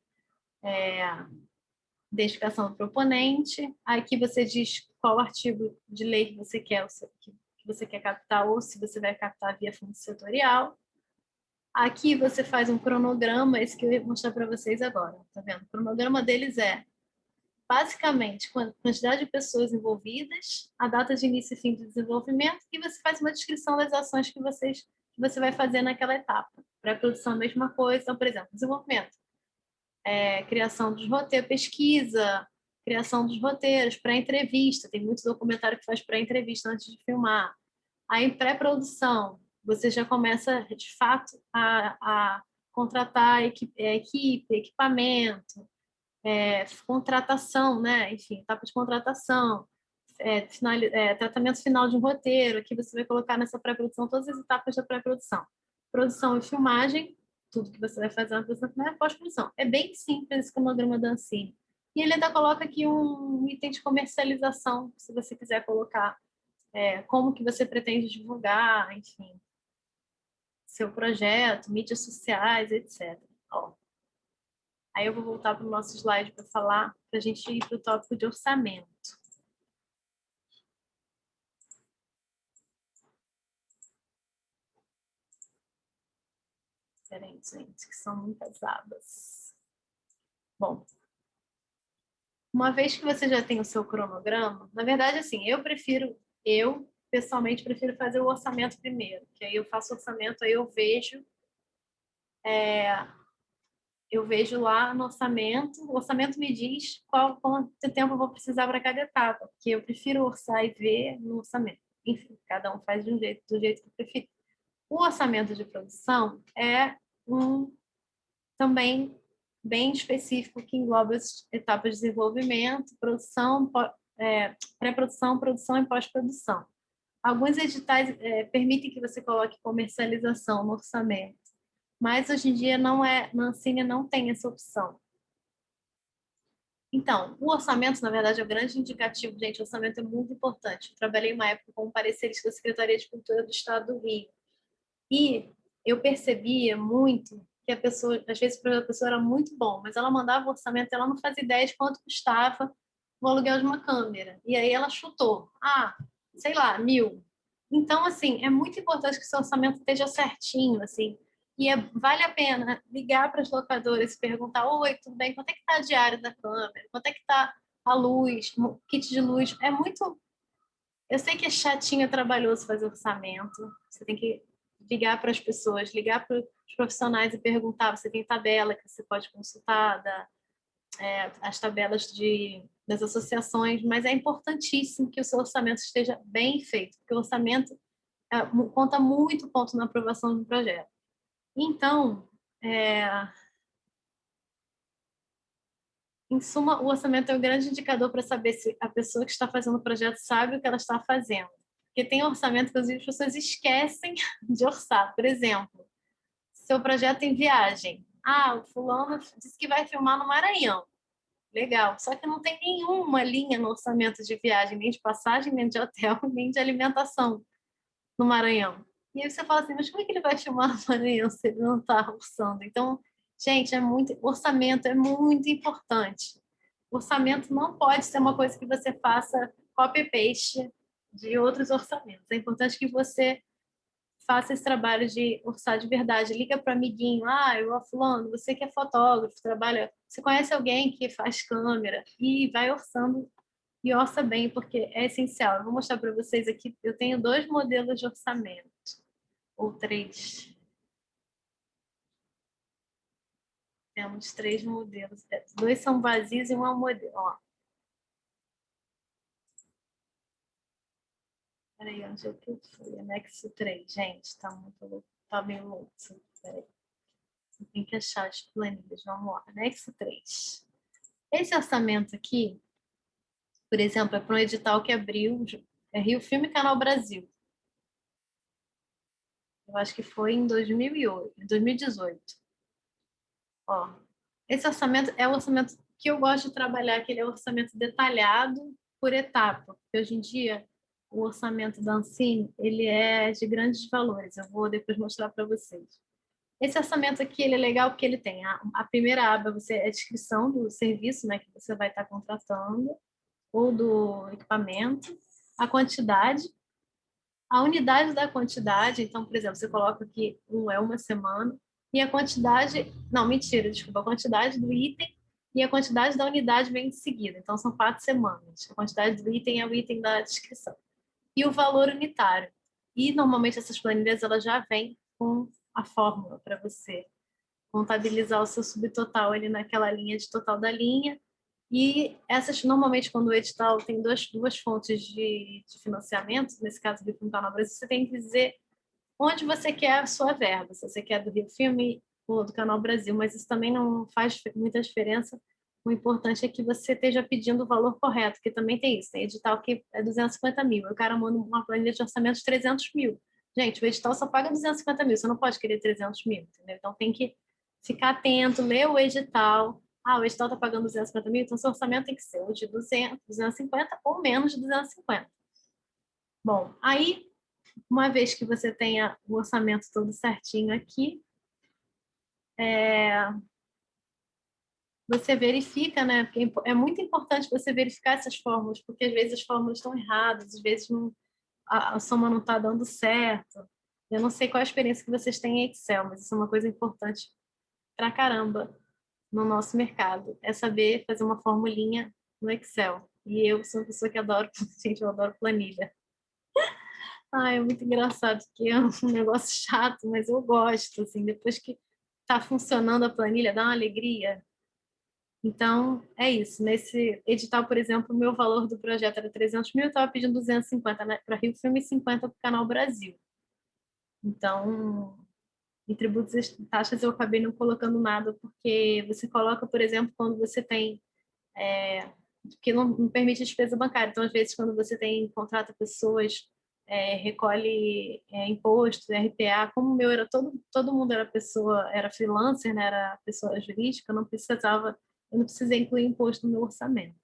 identificação do proponente, aqui você diz qual artigo de lei que você quer captar, ou se você vai captar via fundo setorial. Aqui você faz um cronograma, esse que eu ia mostrar para vocês agora, tá vendo? O cronograma deles é basicamente a quantidade de pessoas envolvidas, a data de início e fim do desenvolvimento, e você faz uma descrição das ações que você vai fazer naquela etapa. Pré-produção, a mesma coisa. Então, por exemplo, desenvolvimento, criação dos roteiros, pesquisa, criação dos roteiros, pré-entrevista, tem muito documentário que faz pré-entrevista antes de filmar. Aí, pré-produção, você já começa, de fato, a contratar equipe, equipamento, contratação, né? Enfim, etapa de contratação, tratamento final de um roteiro. Aqui você vai colocar nessa pré-produção todas as etapas da pré-produção. Produção e filmagem, tudo que você vai fazer na produção final é pós-produção. É bem simples esse cronograma da Ancine. E ele ainda coloca aqui um item de comercialização, se você quiser colocar como que você pretende divulgar, enfim, seu projeto, mídias sociais, etc. Ó. Aí eu vou voltar para o nosso slide para falar, para a gente ir para o tópico de orçamento. diferentes, gente, que são muitas abas. Bom, uma vez que você já tem o seu cronograma, na verdade, assim, eu pessoalmente prefiro fazer o orçamento primeiro, que aí eu faço o orçamento, aí eu vejo lá no orçamento, o orçamento me diz quanto tempo eu vou precisar para cada etapa, porque eu prefiro orçar e ver no orçamento. Enfim, cada um faz do jeito que prefere. O orçamento de produção é um também bem específico que engloba as etapas de desenvolvimento, produção, pré-produção, produção e pós-produção. Alguns editais permitem que você coloque comercialização no orçamento, mas hoje em dia na Ancine não tem essa opção. Então, o orçamento, na verdade, é o grande indicativo. Gente, o orçamento é muito importante. Eu trabalhei uma época como parecerista da Secretaria de Cultura do Estado do Rio. E eu percebia muito que a pessoa, às vezes, a pessoa era muito bom, mas ela mandava o orçamento, ela não fazia ideia de quanto custava o aluguel de uma câmera. E aí ela chutou, sei lá, 1.000. Então, assim, é muito importante que o seu orçamento esteja certinho, assim, e vale a pena ligar para as locadoras e perguntar, oi, tudo bem, quanto é que está a diária da câmera? Quanto é que está a luz, o kit de luz? É muito... Eu sei que é chatinho, é trabalhoso fazer orçamento, você tem que ligar para as pessoas, ligar para os profissionais e perguntar, você tem tabela que você pode consultar, as tabelas das associações, mas é importantíssimo que o seu orçamento esteja bem feito, porque o orçamento conta muito ponto na aprovação de um projeto. Então, em suma, o orçamento é um grande indicador para saber se a pessoa que está fazendo o projeto sabe o que ela está fazendo. Porque tem orçamento que, às vezes, as pessoas esquecem de orçar. Por exemplo, seu projeto em viagem. O fulano disse que vai filmar no Maranhão. Legal. Só que não tem nenhuma linha no orçamento de viagem, nem de passagem, nem de hotel, nem de alimentação no Maranhão. E aí você fala assim, mas como é que ele vai filmar no Maranhão se ele não está orçando? Então, gente, orçamento é muito importante. Orçamento não pode ser uma coisa que você faça copy-paste de outros orçamentos. É importante que você faça esse trabalho de orçar de verdade. Liga para o amiguinho, eu fulano, você que é fotógrafo, trabalha, você conhece alguém que faz câmera e vai orçando e orça bem, porque é essencial. Eu vou mostrar para vocês aqui, eu tenho 2 modelos de orçamento, ou 3. Temos 3 modelos. 2 são vazios e um é um modelo. Ó. Peraí, onde é que eu fui? Anexo 3, gente, tá muito louco, tá meio louco. Peraí. Tem que achar as planilhas, vamos lá. Anexo 3. Esse orçamento aqui, por exemplo, é para um edital que abriu, Rio Filme Canal Brasil. Eu acho que foi em 2008, 2018. Ó, esse orçamento é o orçamento que eu gosto de trabalhar, que ele é o orçamento detalhado por etapa. Porque hoje em dia, o orçamento da Ancine, ele é de grandes valores. Eu vou depois mostrar para vocês. Esse orçamento aqui, ele é legal porque ele tem a primeira aba, é a descrição do serviço, né, que você vai estar contratando, ou do equipamento, a quantidade, a unidade da quantidade. Então, por exemplo, você coloca aqui é uma semana, e a quantidade, não, mentira, desculpa, a quantidade do item e a quantidade da unidade vem de seguida. Então, são 4 semanas. A quantidade do item é o item da descrição. E o valor unitário. E, normalmente, essas planilhas elas já vêm com a fórmula para você contabilizar o seu subtotal ali naquela linha de total da linha. E essas, normalmente, quando o edital tem duas fontes de financiamento, nesse caso do Fundo Canal Brasil, você tem que dizer onde você quer a sua verba, se você quer do Rio Filme ou do Canal Brasil, mas isso também não faz muita diferença. O importante é que você esteja pedindo o valor correto, porque também tem isso, tem edital que é 250 mil, o cara manda uma planilha de orçamento de 300 mil. Gente, o edital só paga 250 mil, você não pode querer 300 mil, entendeu? Então tem que ficar atento, ler o edital. O edital está pagando 250 mil, então seu orçamento tem que ser ou de 200, 250 ou menos de 250. Bom, aí, uma vez que você tenha o orçamento todo certinho aqui, você verifica, né? Porque é muito importante você verificar essas fórmulas, porque às vezes as fórmulas estão erradas, às vezes a soma não está dando certo. Eu não sei qual a experiência que vocês têm em Excel, mas isso é uma coisa importante pra caramba no nosso mercado. É saber fazer uma formulinha no Excel. E eu sou uma pessoa que adoro, gente, eu adoro planilha. É muito engraçado, porque é um negócio chato, mas eu gosto, assim, depois que tá funcionando a planilha, dá uma alegria. Então, é isso. Nesse edital, por exemplo, o meu valor do projeto era 300 mil, eu estava pedindo 250, né, para Rio Filme e 50 para o Canal Brasil. Então, em tributos e taxas eu acabei não colocando nada, porque você coloca, por exemplo, quando você tem que não permite despesa bancária. Então, às vezes, quando você contrata pessoas, recolhe imposto, RPA, como o meu era todo mundo era pessoa, era freelancer, né, era pessoa jurídica, eu não precisei incluir imposto no meu orçamento.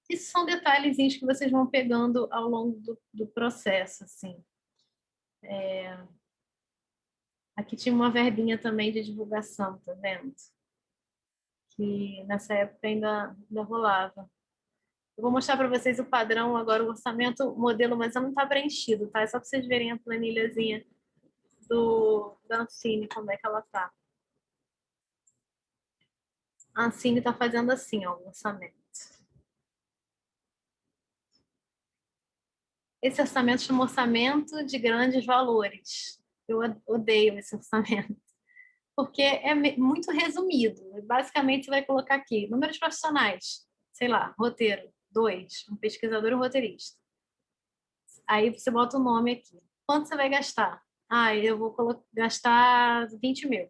Isso são detalhezinhos que vocês vão pegando ao longo do processo, assim. Aqui tinha uma verbinha também de divulgação, tá vendo? Que nessa época ainda rolava. Eu vou mostrar para vocês o padrão agora, o orçamento, o modelo, mas não está preenchido, tá? É só para vocês verem a planilhazinha da Ancine, como é que ela tá. A Ancine está fazendo assim, ó, o orçamento. Esse orçamento chama orçamento de grandes valores. Eu odeio esse orçamento, porque é muito resumido. Basicamente, você vai colocar aqui números profissionais, sei lá, roteiro, 2, um pesquisador e um roteirista. Aí você bota o nome aqui. Quanto você vai gastar? Eu vou gastar 20 mil.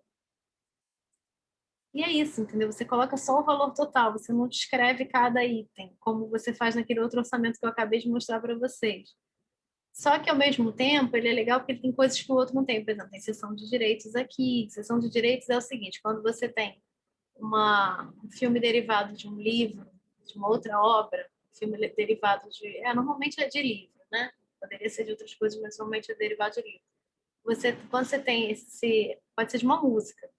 E é isso, entendeu? Você coloca só o valor total, você não descreve cada item, como você faz naquele outro orçamento que eu acabei de mostrar para vocês. Só que, ao mesmo tempo, ele é legal porque ele tem coisas que o outro não tem. Por exemplo, tem seção de direitos aqui. Seção de direitos é o seguinte, quando você tem um filme derivado de um livro, de uma outra obra, filme derivado normalmente é de livro, né? Poderia ser de outras coisas, mas normalmente é derivado de livro. Quando você tem pode ser de uma música,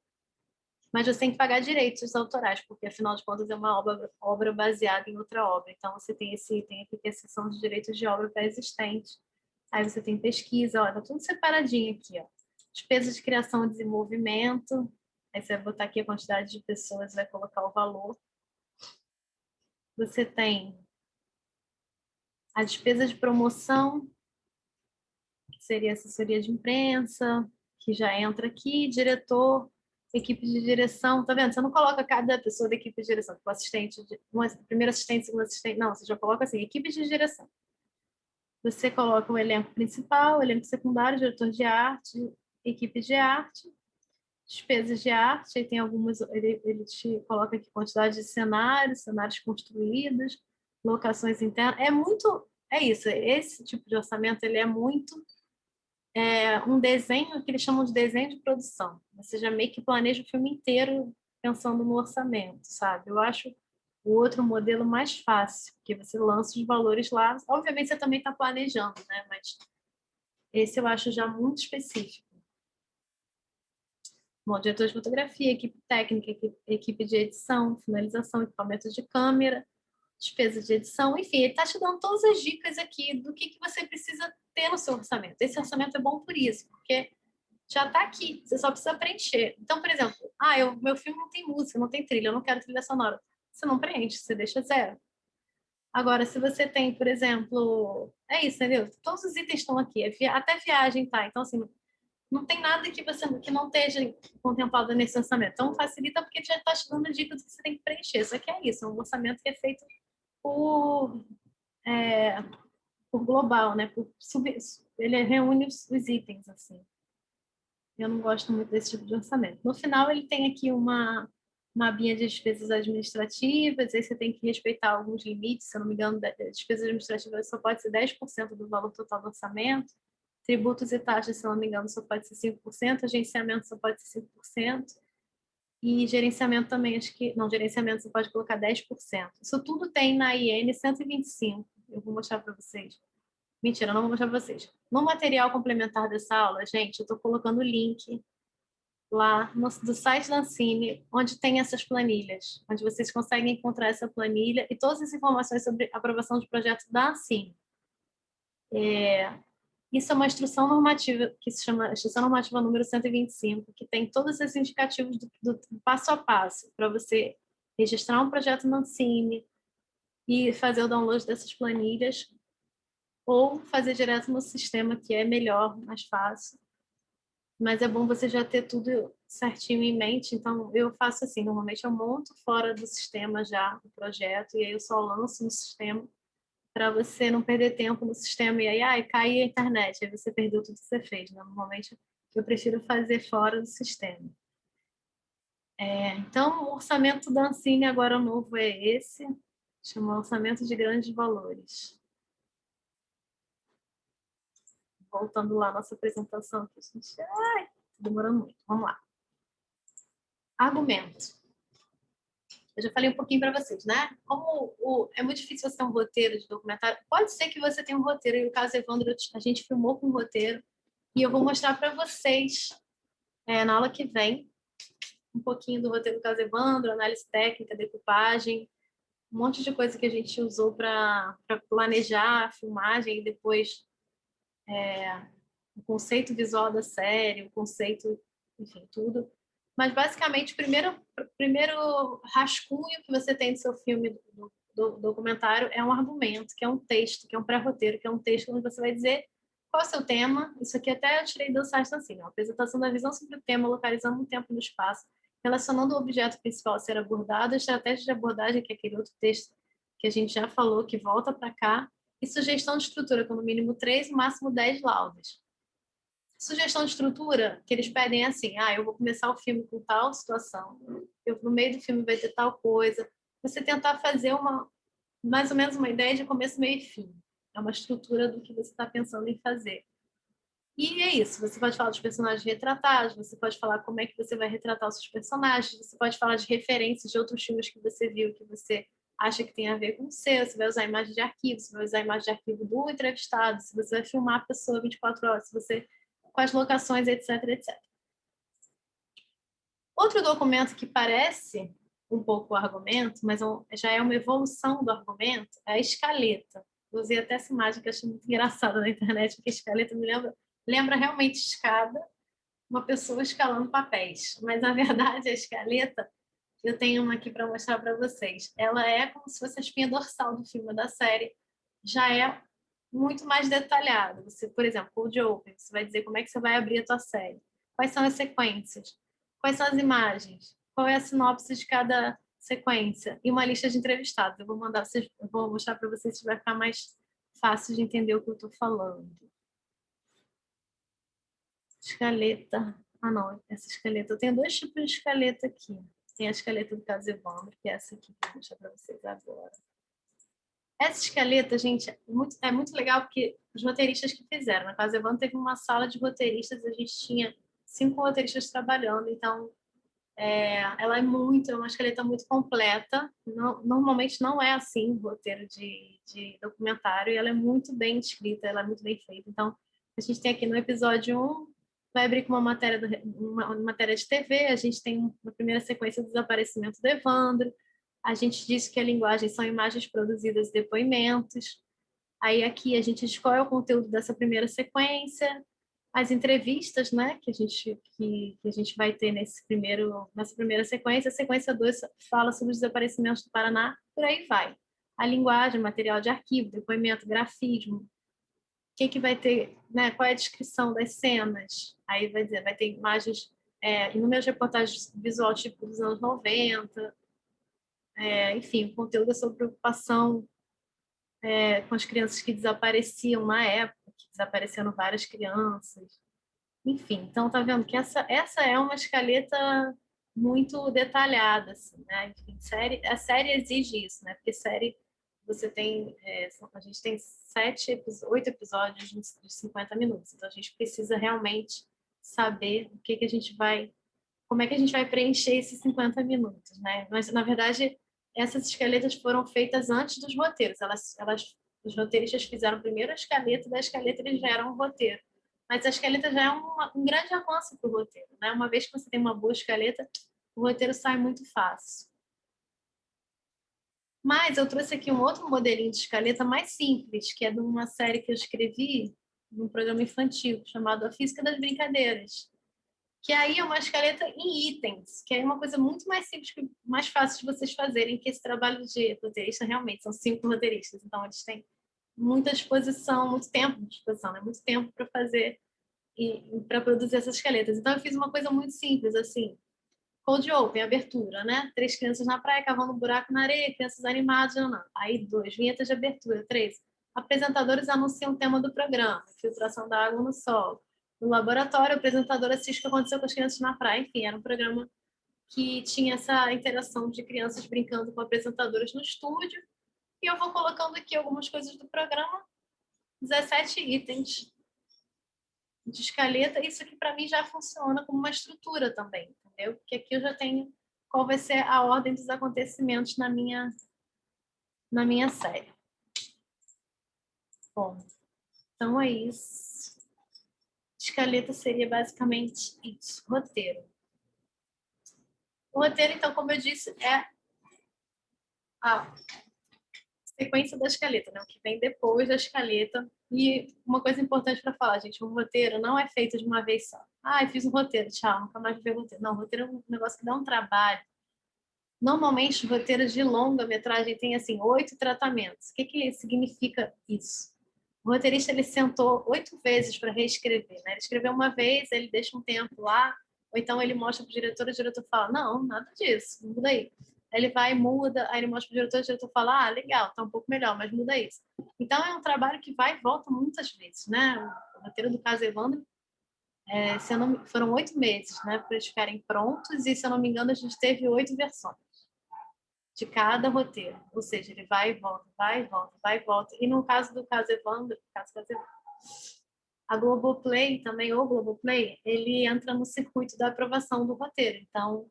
mas você tem que pagar direitos autorais, porque afinal de contas é uma obra baseada em outra obra. Então você tem aqui a seção de direitos de obra pré-existente. Aí você tem pesquisa, olha, tá tudo separadinho aqui, ó. Despesas de criação e desenvolvimento. Aí você vai botar aqui a quantidade de pessoas, vai colocar o valor. Você tem a despesa de promoção, que seria assessoria de imprensa, que já entra aqui, diretor, equipe de direção, tá vendo? Você não coloca cada pessoa da equipe de direção, tipo assistente, primeiro assistente, segundo assistente, não, você já coloca assim, equipe de direção. Você coloca o elenco principal, o elenco secundário, diretor de arte, equipe de arte, despesas de arte, aí tem algumas, ele te coloca aqui quantidade de cenários construídos, locações internas, é isso, esse tipo de orçamento, ele é muito um desenho que eles chamam de desenho de produção. Você já meio que planeja o filme inteiro pensando no orçamento, sabe? Eu acho o outro modelo mais fácil, porque você lança os valores lá. Obviamente você também está planejando, né? Mas esse eu acho já muito específico. Bom, diretor de fotografia, equipe técnica, equipe de edição, finalização, equipamento de câmera, despesa de edição, enfim, ele está te dando todas as dicas aqui do que você precisa ter no seu orçamento. Esse orçamento é bom por isso, porque já está aqui, você só precisa preencher. Então, por exemplo, meu filme não tem música, não tem trilha, eu não quero trilha sonora. Você não preenche, você deixa zero. Agora, se você tem, por exemplo, é isso, entendeu? Todos os itens estão aqui, até viagem tá. Então, assim, não tem nada que não esteja contemplado nesse orçamento. Então, facilita porque já está te dando dicas que você tem que preencher. Só que é isso, é um orçamento que é feito por, é, por global, né? Ele reúne os itens, assim. Eu não gosto muito desse tipo de orçamento. No final, ele tem aqui uma abinha de despesas administrativas, aí você tem que respeitar alguns limites, se eu não me engano, despesas administrativas só pode ser 10% do valor total do orçamento, tributos e taxas, se eu não me engano, só pode ser 5%, agenciamento só pode ser 5%, e gerenciamento também, acho que, não, gerenciamento você pode colocar 10%. Isso tudo tem na IN 125, eu vou mostrar para vocês. Mentira, não vou mostrar para vocês. No material complementar dessa aula, gente, eu estou colocando o link lá do site da Ancine, onde tem essas planilhas, onde vocês conseguem encontrar essa planilha e todas as informações sobre a aprovação de projetos da Ancine. Isso é uma instrução normativa que se chama Instrução Normativa número 125, que tem todos esses indicativos do passo a passo para você registrar um projeto no Ancine e fazer o download dessas planilhas, ou fazer direto no sistema, que é melhor, mais fácil. Mas é bom você já ter tudo certinho em mente. Então, eu faço assim, normalmente eu monto fora do sistema já o projeto, e aí eu só lanço no sistema, para você não perder tempo no sistema e aí cai a internet, aí você perdeu tudo que você fez, né? Normalmente eu prefiro fazer fora do sistema. Então, o orçamento da Ancine agora novo é esse, chama Orçamento de Grandes Valores. Voltando lá à nossa apresentação, que a gente... Ai, demorando muito. Vamos lá. Argumento. Eu já falei um pouquinho para vocês, né? É muito difícil você ter um roteiro de documentário. Pode ser que você tenha um roteiro, e o caso Evandro, a gente filmou com um roteiro, e eu vou mostrar para vocês na aula que vem um pouquinho do roteiro do caso Evandro, análise técnica, decupagem, um monte de coisa que a gente usou para planejar a filmagem, e depois o conceito visual da série, o conceito, enfim, tudo. Mas, basicamente, o primeiro rascunho que você tem do seu filme, do documentário, é um argumento, que é um texto, que é um pré-roteiro, que é um texto onde você vai dizer qual é o seu tema. Isso aqui até eu tirei do site assim, a apresentação da visão sobre o tema, localizando o tempo no espaço, relacionando o objeto principal a ser abordado, a estratégia de abordagem, que é aquele outro texto que a gente já falou, que volta para cá, e sugestão de estrutura, com no mínimo 3, no máximo 10 laudas. Sugestão de estrutura que eles pedem é assim: eu vou começar o filme com tal situação, no meio do filme vai ter tal coisa. Você tentar fazer mais ou menos uma ideia de começo, meio e fim. É uma estrutura do que você está pensando em fazer. E é isso, você pode falar dos personagens retratados, você pode falar como é que você vai retratar os seus personagens, você pode falar de referências de outros filmes que você viu, que você acha que tem a ver com o seu, você vai usar imagem de arquivo, você vai usar imagem de arquivo do entrevistado, se você vai filmar a pessoa 24 horas, se você com as locações, etc, etc. Outro documento que parece um pouco o argumento, mas já é uma evolução do argumento, é a escaleta. Eu usei até essa imagem que eu achei muito engraçada na internet, porque a escaleta me lembra realmente escada, uma pessoa escalando papéis. Mas, na verdade, a escaleta, eu tenho uma aqui para mostrar para vocês. Ela é como se fosse a espinha dorsal do filme, da série. Já é muito mais detalhado. Você, por exemplo, cold open, você vai dizer como é que você vai abrir a tua série. Quais são as sequências? Quais são as imagens? Qual é a sinopse de cada sequência? E uma lista de entrevistados. Eu vou mostrar para vocês se vai ficar mais fácil de entender o que eu estou falando. Escaleta. Não, essa escaleta. Eu tenho dois tipos de escaleta aqui. Tem a escaleta do caso Evandro, que é essa aqui que eu vou mostrar para vocês agora. Essa escaleta, gente, é muito legal porque os roteiristas que fizeram. Na Casa Evandro teve uma sala de roteiristas, a gente tinha 5 roteiristas trabalhando, então ela é uma escaleta muito completa. Normalmente não é assim o roteiro de documentário, e ela é muito bem escrita, ela é muito bem feita. Então, a gente tem aqui no episódio 1, vai abrir com uma matéria de TV, a gente tem uma primeira sequência do desaparecimento do Evandro, a gente disse que a linguagem são imagens produzidas e depoimentos. Aí aqui a gente escolhe o conteúdo dessa primeira sequência, as entrevistas, né, que a gente vai ter nessa primeira sequência. A sequência 2 fala sobre os desaparecimentos do Paraná, por aí vai. A linguagem, material de arquivo, depoimento, grafismo, o que vai ter, né, qual é a descrição das cenas. Aí vai ter imagens, inúmeras reportagens visual tipo dos anos 90, enfim, o conteúdo é sobre preocupação com as crianças que desapareciam na época, que desapareceram várias crianças. Enfim, então tá vendo que essa é uma escaleta muito detalhada, assim, né? Enfim, a série exige isso, né? Porque série você tem, a gente tem 8 episódios de 50 minutos, então a gente precisa realmente saber como é que a gente vai preencher esses 50 minutos, né? Mas, na verdade, essas escaletas foram feitas antes dos roteiros. Os roteiristas fizeram primeiro a escaleta, da escaleta eles geram um roteiro. Mas a escaleta já é um grande avanço para o roteiro, né? Uma vez que você tem uma boa escaleta, o roteiro sai muito fácil. Mas eu trouxe aqui um outro modelinho de escaleta mais simples, que é de uma série que eu escrevi, num programa infantil chamado A Física das Brincadeiras, que aí é uma escaleta em itens, que é uma coisa muito mais simples, mais fácil de vocês fazerem, que esse trabalho de roteirista realmente, são 5 roteiristas, então eles têm muita exposição, muito tempo de exposição, né? Muito tempo para fazer e para produzir essas escaletas. Então eu fiz uma coisa muito simples, assim, cold open, abertura, né? 3 crianças na praia cavando um buraco na areia, crianças animadas, não. Aí 2, vinhetas de abertura. 3, apresentadores anunciam o tema do programa, filtração da água no solo. No laboratório, o apresentador assiste o que aconteceu com as crianças na praia. Enfim, era um programa que tinha essa interação de crianças brincando com apresentadores no estúdio. E eu vou colocando aqui algumas coisas do programa, 17 itens de escaleta. Isso aqui para mim já funciona como uma estrutura também, entendeu? Porque aqui eu já tenho qual vai ser a ordem dos acontecimentos na minha série. Bom, então é isso. Escaleta seria basicamente isso, roteiro. O roteiro, então, como eu disse, é a sequência da escaleta, né? O que vem depois da escaleta. E uma coisa importante para falar, gente, um roteiro não é feito de uma vez só. Ah, eu fiz um roteiro, tchau, nunca mais vou ver roteiro. Não, roteiro é um negócio que dá um trabalho. Normalmente, os roteiros de longa-metragem têm, assim, 8 tratamentos. O que significa isso? O roteirista, ele sentou 8 vezes para reescrever, né? Ele escreveu uma vez, ele deixa um tempo lá, ou então ele mostra para o diretor fala, não, nada disso, muda aí. Aí ele vai e muda, aí ele mostra para o diretor fala, ah, legal, tá um pouco melhor, mas muda isso. Então, é um trabalho que vai e volta muitas vezes, né? O roteiro do caso Evandro, foram 8 meses, né, para eles ficarem prontos, e se eu não me engano, a gente teve 8 versões de cada roteiro, ou seja, ele vai e volta, vai e volta, vai e volta. E no caso do caso Evandro, a Globoplay também, o Globoplay, ele entra no circuito da aprovação do roteiro. Então,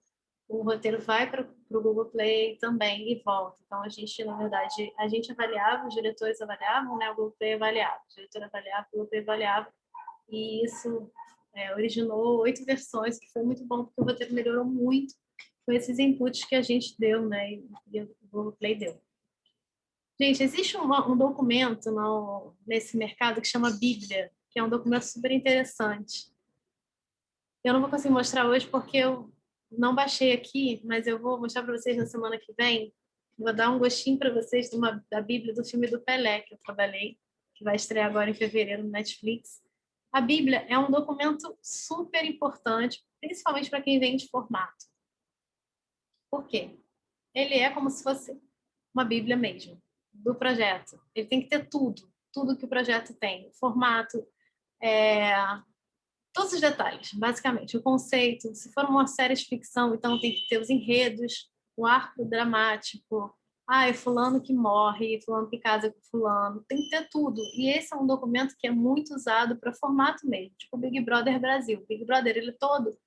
o roteiro vai para o Globoplay também e volta. Então, a gente, na verdade, a gente avaliava, os diretores avaliavam, né? O Globoplay avaliava, o diretor avaliava, o Globoplay avaliava. E isso originou 8 versões, que foi muito bom, porque o roteiro melhorou muito com esses inputs que a gente deu, né? E o Globoplay deu. Gente, existe um documento nesse mercado que chama Bíblia, que é um documento super interessante. Eu não vou conseguir mostrar hoje porque eu não baixei aqui, mas eu vou mostrar para vocês na semana que vem. Vou dar um gostinho para vocês da Bíblia do filme do Pelé, que eu trabalhei, que vai estrear agora em fevereiro no Netflix. A Bíblia é um documento super importante, principalmente para quem vende formato. Por quê? Ele é como se fosse uma Bíblia mesmo, do projeto. Ele tem que ter tudo que o projeto tem. O formato, todos os detalhes, basicamente. O conceito, se for uma série de ficção, então tem que ter os enredos, o arco dramático. Ah, é fulano que morre, fulano que casa com fulano. Tem que ter tudo. E esse é um documento que é muito usado para formato mesmo, tipo o Big Brother Brasil. O Big Brother, ele é todo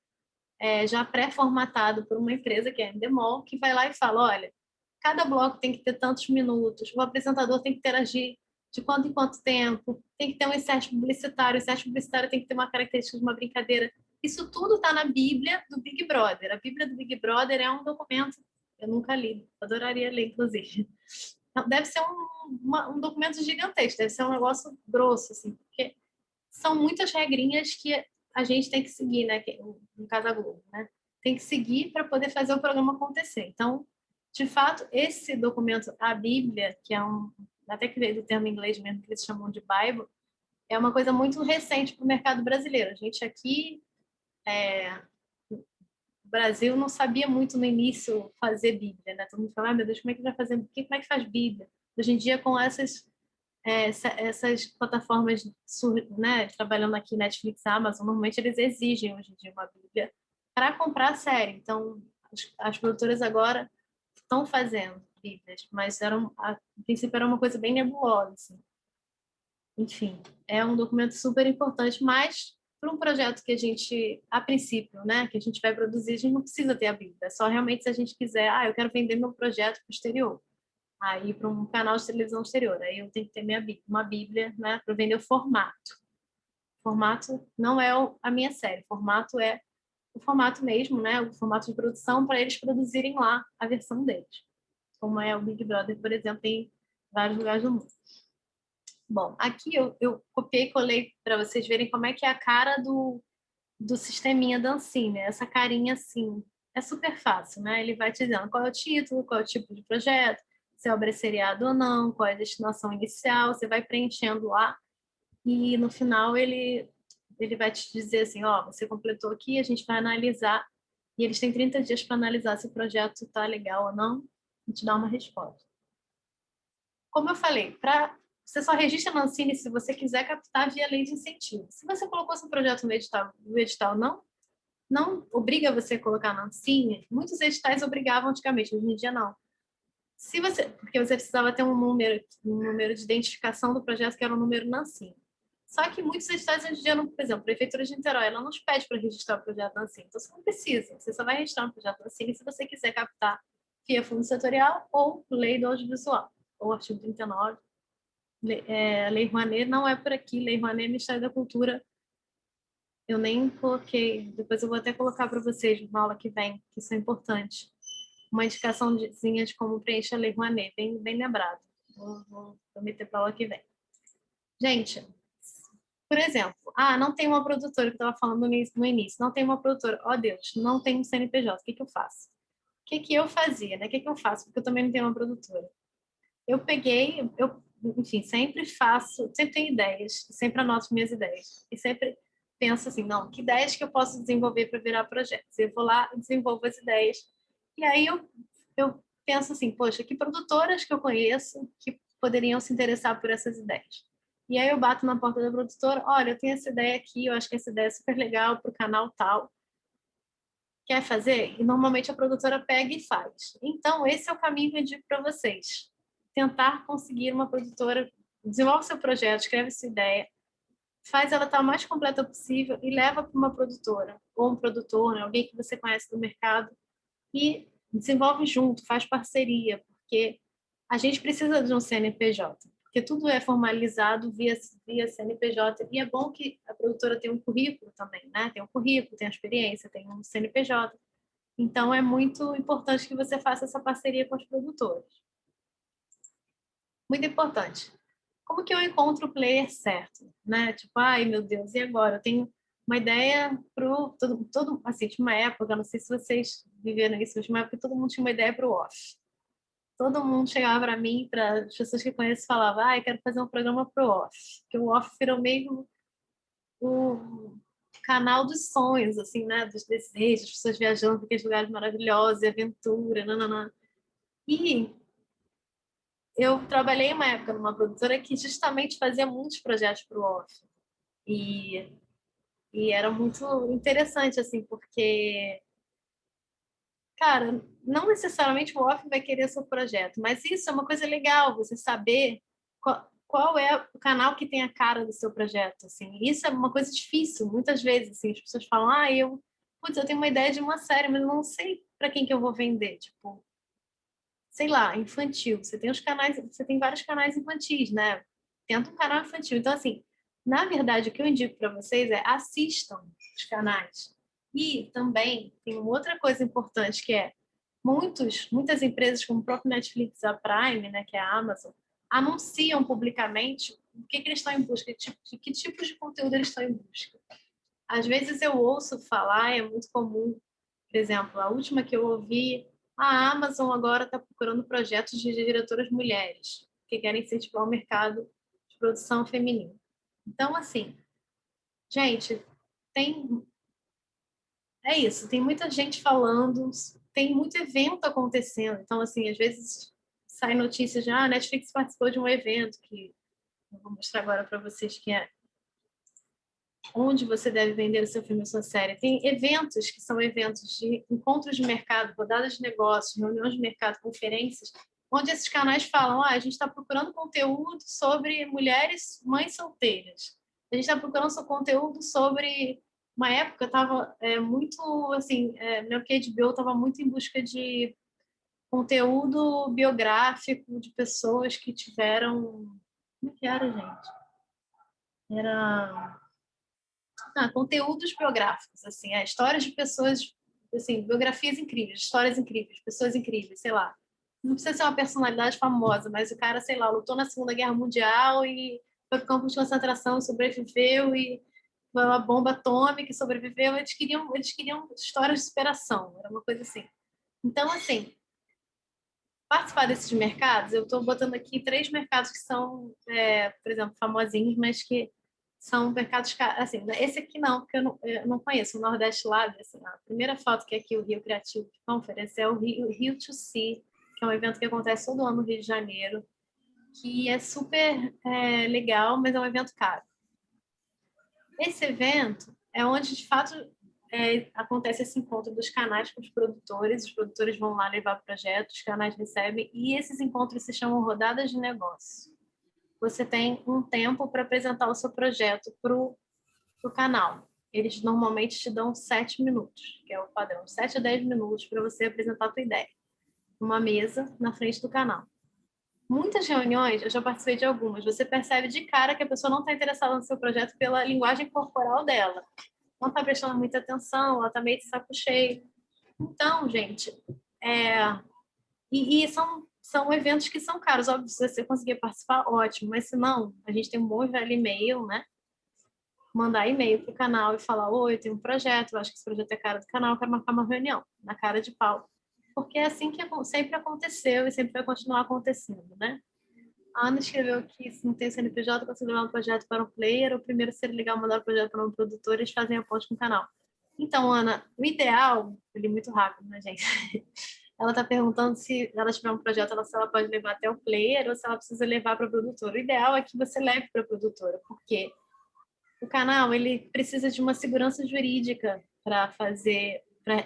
já pré-formatado por uma empresa que é a Endemol, que vai lá e fala, olha, cada bloco tem que ter tantos minutos, o apresentador tem que interagir de quanto em quanto tempo, tem que ter um insert publicitário, o insert publicitário tem que ter uma característica de uma brincadeira. Isso tudo está na Bíblia do Big Brother. A Bíblia do Big Brother é um documento, eu nunca li, adoraria ler, inclusive. Então, deve ser um documento gigantesco, deve ser um negócio grosso, assim, porque são muitas regrinhas que a gente tem que seguir, né? No caso da Globo, né? Tem que seguir para poder fazer o programa acontecer. Então, de fato, esse documento, a Bíblia, que é até que veio do termo em inglês mesmo, que eles chamam de Bible, é uma coisa muito recente para o mercado brasileiro. A gente aqui, no Brasil, não sabia muito no início fazer Bíblia, né? Todo mundo fala, meu Deus, como é que vai fazer? Como é que faz Bíblia? Hoje em dia, com essas plataformas, né, trabalhando aqui Netflix, Amazon, normalmente eles exigem hoje em dia uma Bíblia para comprar a série. Então, as produtoras agora estão fazendo Bíblias, mas a princípio era uma coisa bem nebulosa. Assim. Enfim, é um documento super importante, mas para um projeto que a gente, a princípio, né, que a gente vai produzir, a gente não precisa ter a Bíblia. É só realmente se a gente quiser, eu quero vender meu projeto para o exterior. Aí para um canal de televisão exterior. Aí eu tenho que ter uma Bíblia, né, para vender o formato. O formato não é a minha série, o formato é o formato mesmo, né, o formato de produção para eles produzirem lá a versão deles. Como é o Big Brother, por exemplo, em vários lugares do mundo. Bom, aqui eu copiei e colei para vocês verem como é que é a cara do sisteminha da Ancine, essa carinha assim. É super fácil, né? Ele vai te dizendo qual é o título, qual é o tipo de projeto, se é obra seriado ou não, qual é a destinação inicial, você vai preenchendo lá e no final ele vai te dizer assim, ó, você completou aqui, a gente vai analisar e eles têm 30 dias para analisar se o projeto está legal ou não e te dar uma resposta. Como eu falei, você só registra na Ancine se você quiser captar via lei de incentivo. Se você colocou seu projeto no edital não obriga você a colocar na Ancine, muitos editais obrigavam antigamente, hoje em dia não. Porque você precisava ter um número de identificação do projeto que era um número na Ancine. Só que muitos editais hoje em dia, por exemplo, a Prefeitura de Niterói, ela não te pede para registrar o projeto na Ancine, então você não precisa, você só vai registrar um projeto na Ancine se você quiser captar via fundo setorial ou lei do audiovisual, ou artigo 39. Lei Rouanet não é por aqui, Lei Rouanet é Ministério da Cultura, eu nem coloquei, depois eu vou até colocar para vocês na aula que vem, que isso é importante. Uma indicaçãozinha de como preencher a Lei Rouanet, bem lembrado. Vou meter para a aula que vem. Gente, por exemplo, não tem uma produtora, que eu estava falando no início, não tem uma produtora, ó Deus, não tem um CNPJ, o que eu faço? O que eu fazia, né? O que eu faço? Porque eu também não tenho uma produtora. Eu peguei, enfim, sempre tenho ideias, sempre anoto minhas ideias. E sempre penso assim, não, que ideias que eu posso desenvolver para virar projetos? Eu vou lá e desenvolvo as ideias. E aí eu penso assim, poxa, que produtoras que eu conheço que poderiam se interessar por essas ideias? E aí eu bato na porta da produtora, olha, eu tenho essa ideia aqui, eu acho que essa ideia é super legal para o canal tal. Quer fazer? E normalmente a produtora pega e faz. Então, esse é o caminho que eu digo para vocês. Tentar conseguir uma produtora, desenvolve seu projeto, escreve sua ideia, faz ela estar o mais completa possível e leva para uma produtora, ou um produtor, né, alguém que você conhece do mercado, e desenvolve junto, faz parceria, porque a gente precisa de um CNPJ, porque tudo é formalizado via CNPJ, e é bom que a produtora tenha um currículo também, né? Tem um currículo, tem a experiência, tem um CNPJ. Então, é muito importante que você faça essa parceria com os produtores. Muito importante. Como que eu encontro o player certo? Né? Tipo, ai meu Deus, e agora? Eu tenho uma ideia para assim, tinha uma época, não sei se vocês viveram isso, mas tinha uma época que todo mundo tinha uma ideia para o off. Todo mundo chegava para mim, para as pessoas que conheço, falava, eu quero fazer um programa para o off. Que o off virou meio o canal dos sonhos, assim, né? Dos desejos, as pessoas viajando para aqueles lugares maravilhosos, aventura, nananã. E eu trabalhei uma época numa produtora que justamente fazia muitos projetos para o off. E, e era muito interessante, assim, porque, cara, não necessariamente o off vai querer seu projeto, mas isso é uma coisa legal, você saber qual é o canal que tem a cara do seu projeto, assim. Isso é uma coisa difícil, muitas vezes, assim, as pessoas falam, eu tenho uma ideia de uma série, mas eu não sei para quem que eu vou vender, tipo, sei lá, infantil. Você tem vários canais infantis, né? Tenta um canal infantil. Então, assim, na verdade, o que eu indico para vocês é assistam os canais. E também tem uma outra coisa importante que é muitas empresas, como o próprio Netflix, a Prime, né, que é a Amazon, anunciam publicamente o que eles estão em busca, de que tipos de conteúdo eles estão em busca. Às vezes eu ouço falar, é muito comum, por exemplo, a última que eu ouvi, a Amazon agora está procurando projetos de diretoras mulheres que querem incentivar o mercado de produção feminina. Então, assim, gente, tem é isso, tem muita gente falando, tem muito evento acontecendo. Então, assim, às vezes sai notícias de a Netflix participou de um evento que eu vou mostrar agora para vocês que é onde você deve vender o seu filme ou sua série. Tem eventos que são eventos de encontros de mercado, rodadas de negócios, reuniões de mercado, conferências, onde esses canais falam, a gente está procurando conteúdo sobre mulheres mães solteiras. A gente está procurando seu conteúdo sobre... Uma época estava muito, assim, meu HBO estava muito em busca de conteúdo biográfico de pessoas que tiveram... Como é que era, gente? Era conteúdos biográficos, assim, histórias de pessoas, assim, biografias incríveis, histórias incríveis, pessoas incríveis, sei lá. Não precisa ser uma personalidade famosa, mas o cara, sei lá, lutou na Segunda Guerra Mundial e foi para o campo de concentração, sobreviveu e foi uma bomba atômica e sobreviveu. Eles queriam histórias de superação, era uma coisa assim. Então, assim, participar desses mercados, eu estou botando aqui 3 mercados que são, por exemplo, famosinhos, mas que são mercados, assim, esse aqui não, porque eu não conheço, o Nordeste Lab, assim, a primeira foto que é aqui, o Rio Creativo Conference, é o Rio to See, que é um evento que acontece todo ano no Rio de Janeiro, que é super legal, mas é um evento caro. Esse evento é onde, de fato, acontece esse encontro dos canais com os produtores vão lá levar projetos, os canais recebem, e esses encontros se chamam rodadas de negócio. Você tem um tempo para apresentar o seu projeto para o canal. Eles normalmente te dão 7 minutos, que é o padrão, 7 a 10 minutos para você apresentar a tua ideia. Uma mesa na frente do canal. Muitas reuniões, eu já participei de algumas, você percebe de cara que a pessoa não está interessada no seu projeto pela linguagem corporal dela. Não está prestando muita atenção, ela está meio de saco cheio. Então, gente, são eventos que são caros. Óbvio, se você conseguir participar, ótimo. Mas se não, a gente tem um bom velho e-mail, né? Mandar e-mail para o canal e falar: oi, eu tenho um projeto, eu acho que esse projeto é cara do canal, eu quero marcar uma reunião, na cara de pau. Porque é assim que sempre aconteceu e sempre vai continuar acontecendo, né? A Ana escreveu que se não tem CNPJ, consegue levar um projeto para um player, ou primeiro seria legal mandar o projeto para um produtor e eles fazem a ponte com o canal. Então, Ana, o ideal, eu li muito rápido, né, gente? Ela está perguntando se ela tiver um projeto, se ela pode levar até o player ou se ela precisa levar para a produtora. O ideal é que você leve para a produtora, porque o canal ele precisa de uma segurança jurídica para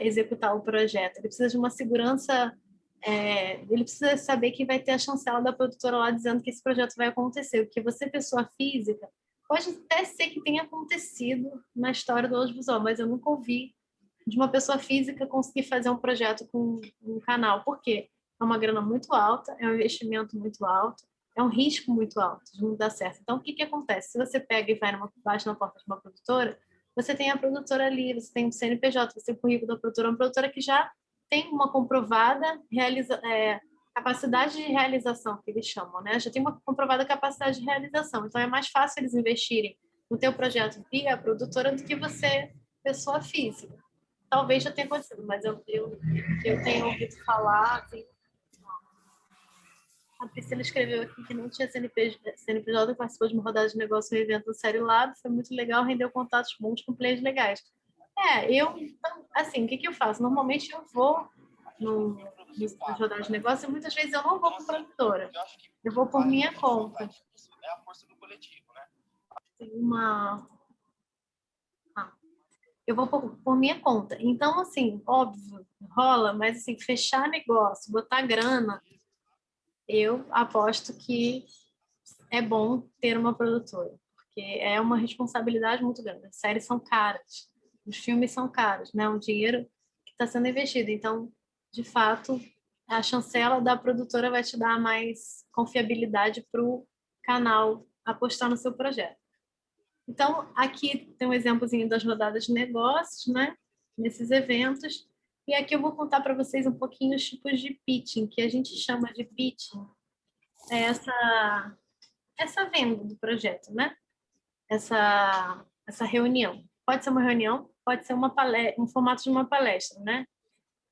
executar o projeto. Ele precisa de uma segurança, ele precisa saber que vai ter a chancela da produtora lá dizendo que esse projeto vai acontecer. Porque você, pessoa física, pode até ser que tenha acontecido na história do audiovisual, mas eu nunca ouvi de uma pessoa física conseguir fazer um projeto com um canal. Por quê? É uma grana muito alta, é um investimento muito alto, é um risco muito alto de não dar certo. Então, o que que acontece? Se você pega e bate na porta de uma produtora, você tem a produtora ali, você tem o CNPJ, você tem o currículo da produtora, uma produtora que já tem uma comprovada capacidade de realização, que eles chamam, né? Já tem uma comprovada capacidade de realização. Então, é mais fácil eles investirem no teu projeto via produtora do que você, pessoa física. Talvez já tenha acontecido, mas eu tenho ouvido falar, assim, a Priscila escreveu aqui que não tinha CNPJ, participou de uma rodada de negócio no evento do Série Lab, foi muito legal, rendeu contatos bons com players legais. Então, assim, o que eu faço? Normalmente eu vou nas rodadas de negócio e muitas vezes eu não vou com produtora, eu vou por minha conta. Tem uma... eu vou por minha conta. Então, assim, óbvio, rola, mas assim, fechar negócio, botar grana, eu aposto que é bom ter uma produtora, porque é uma responsabilidade muito grande. As séries são caras, os filmes são caros, né? É um dinheiro que está sendo investido. Então, de fato, a chancela da produtora vai te dar mais confiabilidade para o canal apostar no seu projeto. Então, aqui tem um exemplozinho das rodadas de negócios, né? Nesses eventos. E aqui eu vou contar para vocês um pouquinho os tipos de pitching, que a gente chama de pitching, é essa venda do projeto, né? Essa reunião. Pode ser uma reunião, pode ser um formato de uma palestra, né?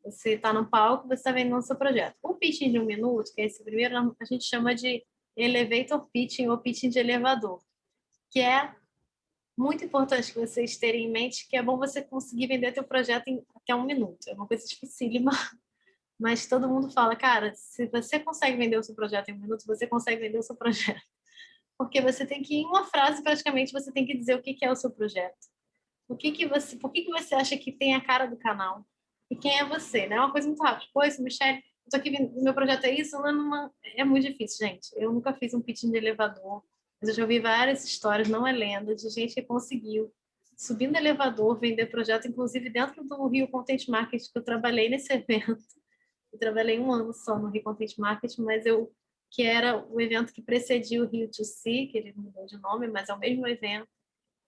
Você está no palco, você está vendendo o seu projeto. O pitching de 1 minuto, que é esse primeiro, a gente chama de elevator pitching ou pitching de elevador, que é muito importante que vocês terem em mente que é bom você conseguir vender teu projeto em até 1 minuto. É uma coisa dificílima, mas todo mundo fala, cara, se você consegue vender o seu projeto em 1 minuto, você consegue vender o seu projeto. Porque você tem que, em uma frase, praticamente, você tem que dizer o que é o seu projeto. Por que que você acha que tem a cara do canal? E quem é você, né? É uma coisa muito rápida. Pois, Michelle, eu tô aqui, meu projeto é isso, é muito difícil, gente. Eu nunca fiz um pitching de elevador, mas eu já ouvi várias histórias, não é lenda, de gente que conseguiu subir no elevador, vender projeto, inclusive dentro do Rio Content Market, que eu trabalhei nesse evento. Eu trabalhei 1 ano só no Rio Content Market, mas que era o evento que precedia o Rio to See, que ele mudou de nome, mas é o mesmo evento.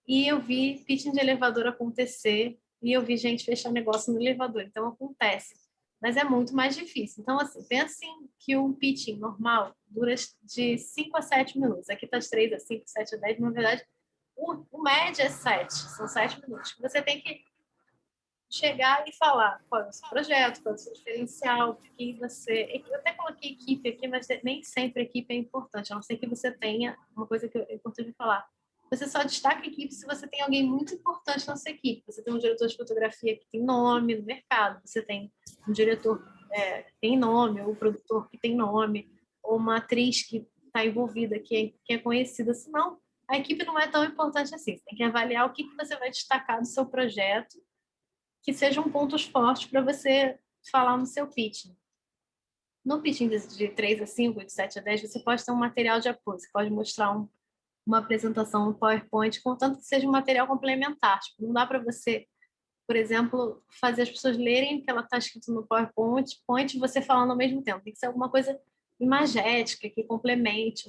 E eu vi pitching de elevador acontecer e eu vi gente fechar negócio no elevador. Então, acontece. mas é muito mais difícil. Então, assim, pensem que um pitching normal dura de 5 a 7 minutos. Aqui está de 3 a 5, 7 a 10, na verdade, o médio é 7, são 7 minutos. Você tem que chegar e falar qual é o seu projeto, qual é o seu diferencial, o que você... Eu até coloquei equipe aqui, mas nem sempre equipe é importante, a não ser que você tenha uma coisa que é importante falar. Você só destaca a equipe se você tem alguém muito importante na sua equipe. Você tem um diretor de fotografia que tem nome no mercado, você tem um diretor que tem nome, ou um produtor que tem nome, ou uma atriz que está envolvida, que é conhecida. Senão, a equipe não é tão importante assim. Você tem que avaliar o que você vai destacar do seu projeto, que sejam pontos fortes para você falar no seu pitching. No pitching de 3 a 5, de 7 a 10, você pode ter um material de apoio, você pode mostrar uma apresentação no PowerPoint, contanto que seja um material complementar. Tipo, não dá para você, por exemplo, fazer as pessoas lerem o que ela está escrito no PowerPoint e você falando ao mesmo tempo. Tem que ser alguma coisa imagética, que complemente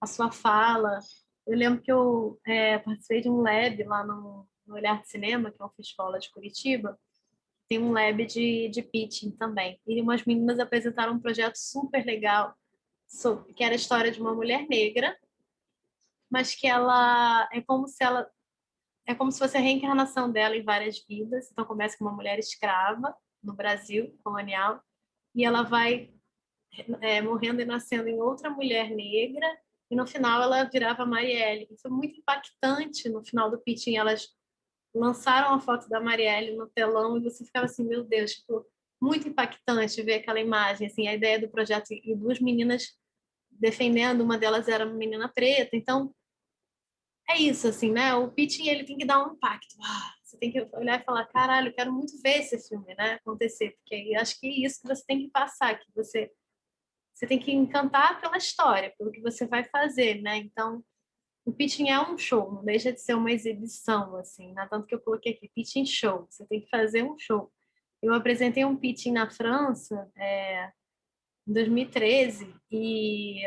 a sua fala. Eu lembro que eu participei de um lab lá no Olhar de Cinema, que é uma festival de Curitiba, tem um lab de pitching também. E umas meninas apresentaram um projeto super legal, que era a história de uma mulher negra, mas que ela é como se fosse a reencarnação dela em várias vidas. Então começa com uma mulher escrava no Brasil colonial e ela vai morrendo e nascendo em outra mulher negra e no final ela virava Marielle. E foi muito impactante no final do pitching. Elas lançaram a foto da Marielle no telão e você ficava assim, meu Deus, tipo, muito impactante ver aquela imagem, assim, a ideia do projeto e duas meninas defendendo, uma delas era uma menina preta, então é isso, assim, né? O pitching, ele tem que dar um impacto. Você tem que olhar e falar, caralho, eu quero muito ver esse filme, né, acontecer, porque eu acho que é isso que você tem que passar, que você tem que encantar pela história, pelo que você vai fazer, né? Então, o pitching é um show, não deixa de ser uma exibição, assim, né? Tanto que eu coloquei aqui, pitching show, você tem que fazer um show. Eu apresentei um pitching na França, em 2013, e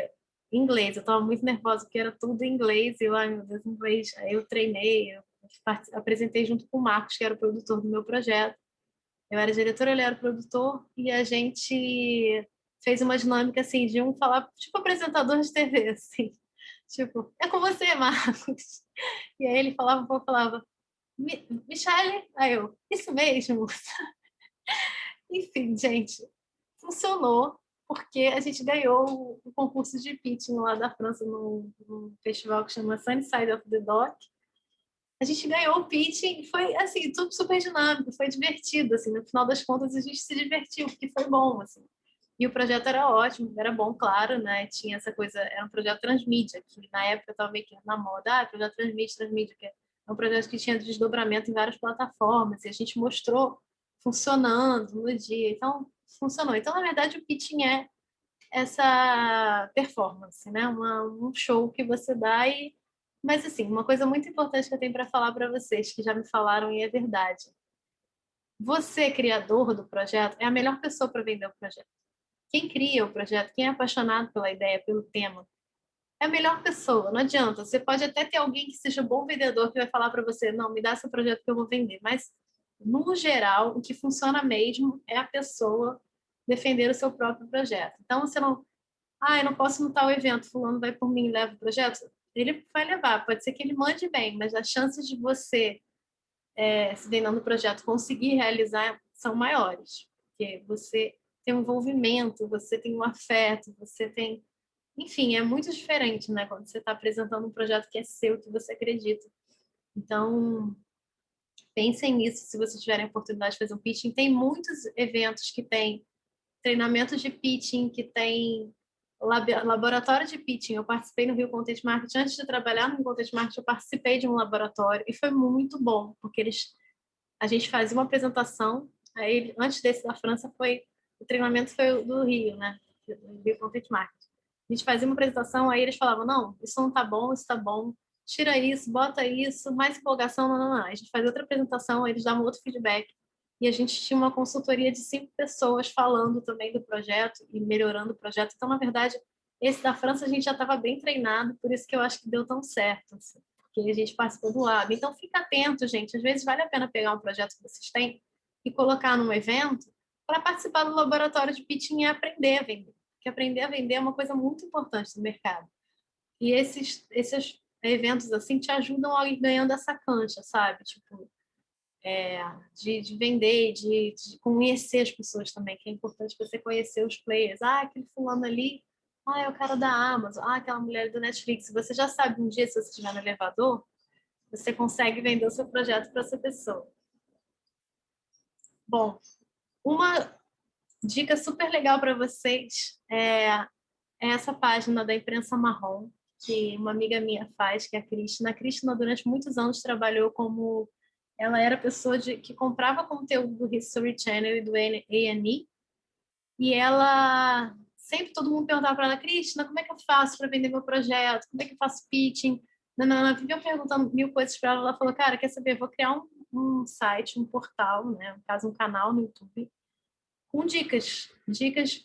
em inglês, eu estava muito nervosa, porque era tudo em inglês, e eu, ai meu Deus, inglês, aí eu treinei, eu apresentei junto com o Marcos, que era o produtor do meu projeto, eu era diretora, ele era o produtor, e a gente fez uma dinâmica, assim, de um falar, tipo apresentador de TV, assim, tipo, é com você, Marcos. E aí ele falava um pouco, falava, Michele, aí eu, isso mesmo. Enfim, gente, funcionou, porque a gente ganhou o concurso de pitching lá da França, num festival que chama Sunny Side of the Dock. A gente ganhou o pitching e foi, assim, tudo super dinâmico, foi divertido, assim, no final das contas a gente se divertiu, porque foi bom, assim. E o projeto era ótimo, era bom, claro, né? Tinha essa coisa, era um projeto transmídia, que na época estava meio que na moda, projeto transmídia, que é um projeto que tinha desdobramento em várias plataformas, e a gente mostrou funcionando no dia, então funcionou. Então, na verdade, o pitching é essa performance, né? Um show que você dá e... Mas, assim, uma coisa muito importante que eu tenho para falar para vocês, que já me falaram e é verdade. Você, criador do projeto, é a melhor pessoa para vender o projeto. Quem cria o projeto, quem é apaixonado pela ideia, pelo tema, é a melhor pessoa. Não adianta. Você pode até ter alguém que seja um bom vendedor que vai falar para você, não, me dá seu projeto que eu vou vender. Mas, no geral, o que funciona mesmo é a pessoa defender o seu próprio projeto. Então, você não... eu não posso ir no tal evento, fulano vai por mim e leva o projeto. Ele vai levar. Pode ser que ele mande bem, mas as chances de você, se vendendo o projeto, conseguir realizar são maiores. Porque você tem um envolvimento, você tem um afeto, você tem... Enfim, é muito diferente, né? Quando você está apresentando um projeto que é seu, que você acredita. Então, pensem nisso se vocês tiverem a oportunidade de fazer um pitching. Tem muitos eventos que tem treinamentos de pitching, que tem laboratório de pitching. Eu participei no Rio Content Marketing. Antes de trabalhar no Rio Content Marketing, eu participei de um laboratório e foi muito bom, porque a gente fazia uma apresentação. Aí, antes desse da França, o treinamento foi o do Rio, né? Do Rio Content Marketing. A gente fazia uma apresentação, aí eles falavam, não, isso não tá bom, isso tá bom, tira isso, bota isso, mais empolgação, não, não, não. A gente fazia outra apresentação, aí eles davam outro feedback. E a gente tinha uma consultoria de 5 pessoas falando também do projeto e melhorando o projeto. Então, na verdade, esse da França a gente já estava bem treinado, por isso que eu acho que deu tão certo, assim, porque a gente participou do lab. Então, fica atento, gente. Às vezes vale a pena pegar um projeto que vocês têm e colocar num evento, para participar do laboratório de pitching e aprender a vender. Porque aprender a vender é uma coisa muito importante no mercado. E esses eventos assim te ajudam a ir ganhando essa cancha, sabe? Tipo, de vender, de conhecer as pessoas também, que é importante você conhecer os players. Ah, aquele fulano ali, ah, é o cara da Amazon, ah, aquela mulher do Netflix. Você já sabe um dia, se você estiver no elevador, você consegue vender o seu projeto para essa pessoa. Bom, uma dica super legal para vocês é essa página da Imprensa Marrom, que uma amiga minha faz, que é a Cristina. A Cristina, durante muitos anos, trabalhou como... Ela era a pessoa que comprava conteúdo do History Channel e do A&E, e ela... Sempre todo mundo perguntava para ela, Cristina, como é que eu faço para vender meu projeto? Como é que eu faço pitching? Não, ela vivia perguntando mil coisas para ela. Ela falou, cara, quer saber? Eu vou criar um site, um portal, né? No caso, um canal no YouTube, com dicas,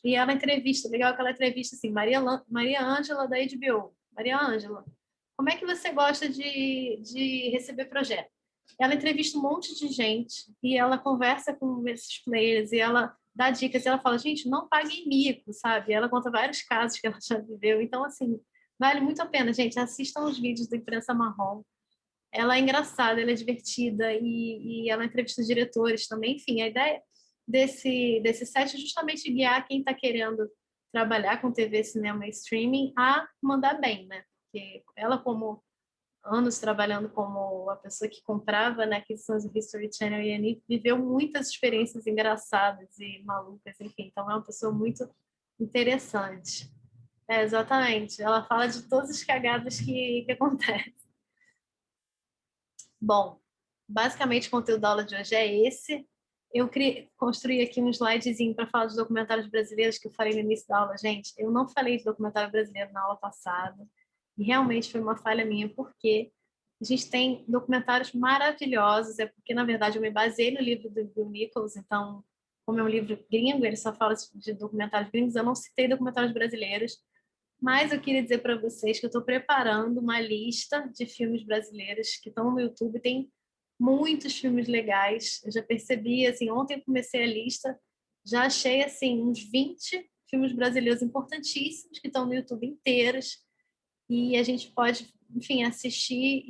e ela entrevista, legal que ela entrevista assim, Maria Ângela da HBO. Maria Ângela, como é que você gosta de receber projeto? Ela entrevista um monte de gente e ela conversa com esses players e ela dá dicas e ela fala, gente, não paguem mico, sabe? Ela conta vários casos que ela já viveu, então assim, vale muito a pena, gente, assistam os vídeos da Imprensa Marrom. Ela é engraçada, ela é divertida e ela entrevista diretores também. Enfim, a ideia desse site é justamente guiar quem está querendo trabalhar com TV, cinema e streaming a mandar bem, né? Porque ela, como anos trabalhando como a pessoa que comprava, né, aquisições do History Channel e A&E, viveu muitas experiências engraçadas e malucas, enfim. Então, é uma pessoa muito interessante. Exatamente. Ela fala de todas as cagadas que acontecem. Bom, basicamente o conteúdo da aula de hoje é esse. Eu construí aqui um slidezinho para falar dos documentários brasileiros que eu falei no início da aula. Gente, eu não falei de documentário brasileiro na aula passada. E realmente foi uma falha minha, porque a gente tem documentários maravilhosos. É porque, na verdade, eu me baseei no livro do Bill Nichols. Então, como é um livro gringo, ele só fala de documentários gringos. Eu não citei documentários brasileiros. Mas eu queria dizer para vocês que eu estou preparando uma lista de filmes brasileiros que estão no YouTube. Tem muitos filmes legais. Eu já percebi, assim, ontem eu comecei a lista, já achei, assim, uns 20 filmes brasileiros importantíssimos que estão no YouTube inteiros. E a gente pode, enfim, assistir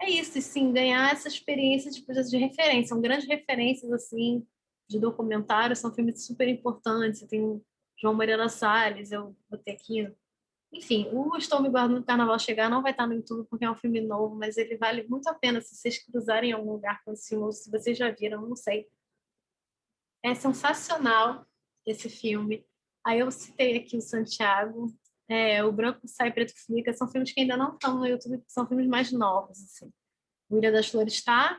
é isso, sim, ganhar essa experiência de referência. São grandes referências, assim, de documentário, são filmes super importantes. Tem o João Moreira Salles, eu botei aqui. Enfim, o Estou Me Guardando do Carnaval Chegar não vai estar no YouTube porque é um filme novo, mas ele vale muito a pena se vocês cruzarem em algum lugar com esse filme, ou se vocês já viram, não sei. É sensacional esse filme. Aí eu citei aqui o Santiago, o Branco Sai, Preto Fica, são filmes que ainda não estão no YouTube, são filmes mais novos, assim. O Ilha das Flores está,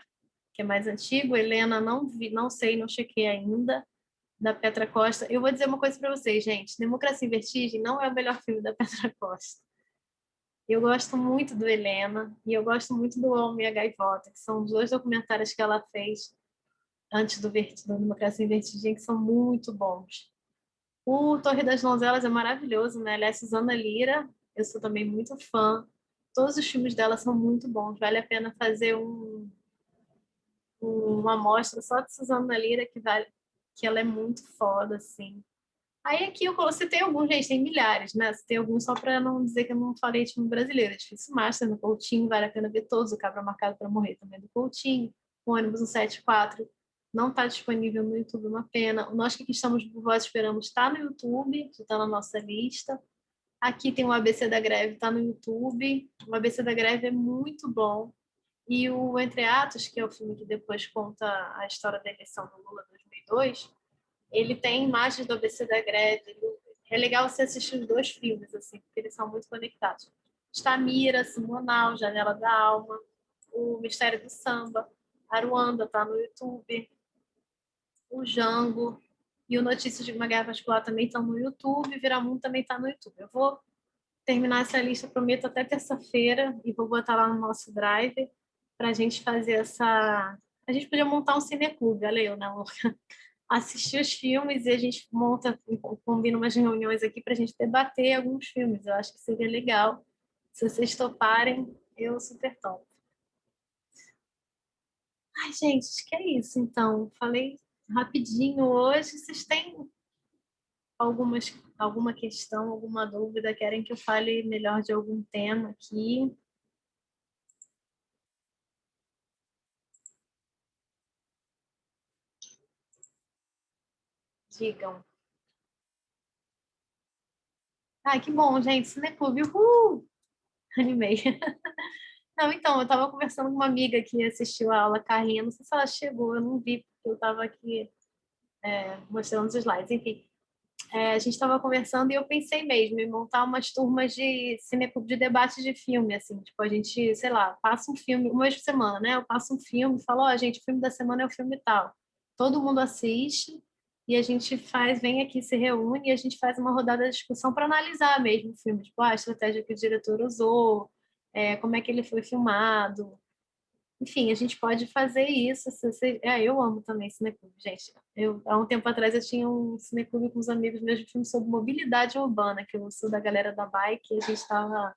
que é mais antigo. Helena, não vi, não sei, não chequei ainda. Da Petra Costa. Eu vou dizer uma coisa para vocês, gente. Democracia em Vertigem não é o melhor filme da Petra Costa. Eu gosto muito do Helena e eu gosto muito do Homem e a Gaivota, que são os dois documentários que ela fez antes do Democracia em Vertigem, que são muito bons. O Torre das Donzelas é maravilhoso, né? Ela é Suzana Lira, eu sou também muito fã. Todos os filmes dela são muito bons. Vale a pena fazer uma amostra só de Suzana Lira, que ela é muito foda, assim. Aí aqui eu citei alguns, gente, tem milhares, né? Citei alguns só para não dizer que eu não falei de filme brasileiro. É Difícil Master, no Coutinho, vale a pena ver todos. O Cabra Marcado para Morrer também do Coutinho. O Ônibus 174 não está disponível no YouTube, uma pena. O Nós que Aqui Estamos por Vós Esperamos está no YouTube, está na nossa lista. Aqui tem o ABC da Greve, está no YouTube. O ABC da Greve é muito bom. E o Entre Atos, que é o filme que depois conta a história da eleição do Lula em 2002, ele tem imagens do ABC da Greve. É legal você assistir os dois filmes, assim, porque eles são muito conectados. Está Mira, Simonal, Janela da Alma, o Mistério do Samba, Aruanda está no YouTube, o Jango e o Notícias de uma Guerra Particular também estão no YouTube, Viramundo também está no YouTube. Eu vou terminar essa lista, prometo, até terça-feira e vou botar lá no nosso Drive para a gente fazer essa... A gente podia montar um cineclube, olha eu, né, assistir os filmes e a gente combina umas reuniões aqui para a gente debater alguns filmes. Eu acho que seria legal. Se vocês toparem, eu super topo. Ai, gente, acho que é isso, então. Falei rapidinho hoje. Vocês têm alguma questão, alguma dúvida? Querem que eu fale melhor de algum tema aqui? Digam. Ah, que bom, gente. Cineclube. Uhul! Animei. Não, então, eu estava conversando com uma amiga que assistiu a aula Carlinha. Não sei se ela chegou, eu não vi, porque eu estava aqui mostrando os slides. Enfim, a gente estava conversando e eu pensei mesmo em montar umas turmas de cineclube de debate de filme, assim. Tipo, a gente, sei lá, passa um filme, uma vez por semana, né? Eu passo um filme e falo, ó, gente, o filme da semana é o filme tal. Todo mundo assiste e a gente faz, vem aqui, se reúne e a gente faz uma rodada de discussão para analisar mesmo o filme. Tipo, a estratégia que o diretor usou, como é que ele foi filmado. Enfim, a gente pode fazer isso. Eu amo também cineclube, gente. Há um tempo atrás eu tinha um cineclube com os amigos meus de filme sobre mobilidade urbana, que eu sou da galera da bike, e a gente estava,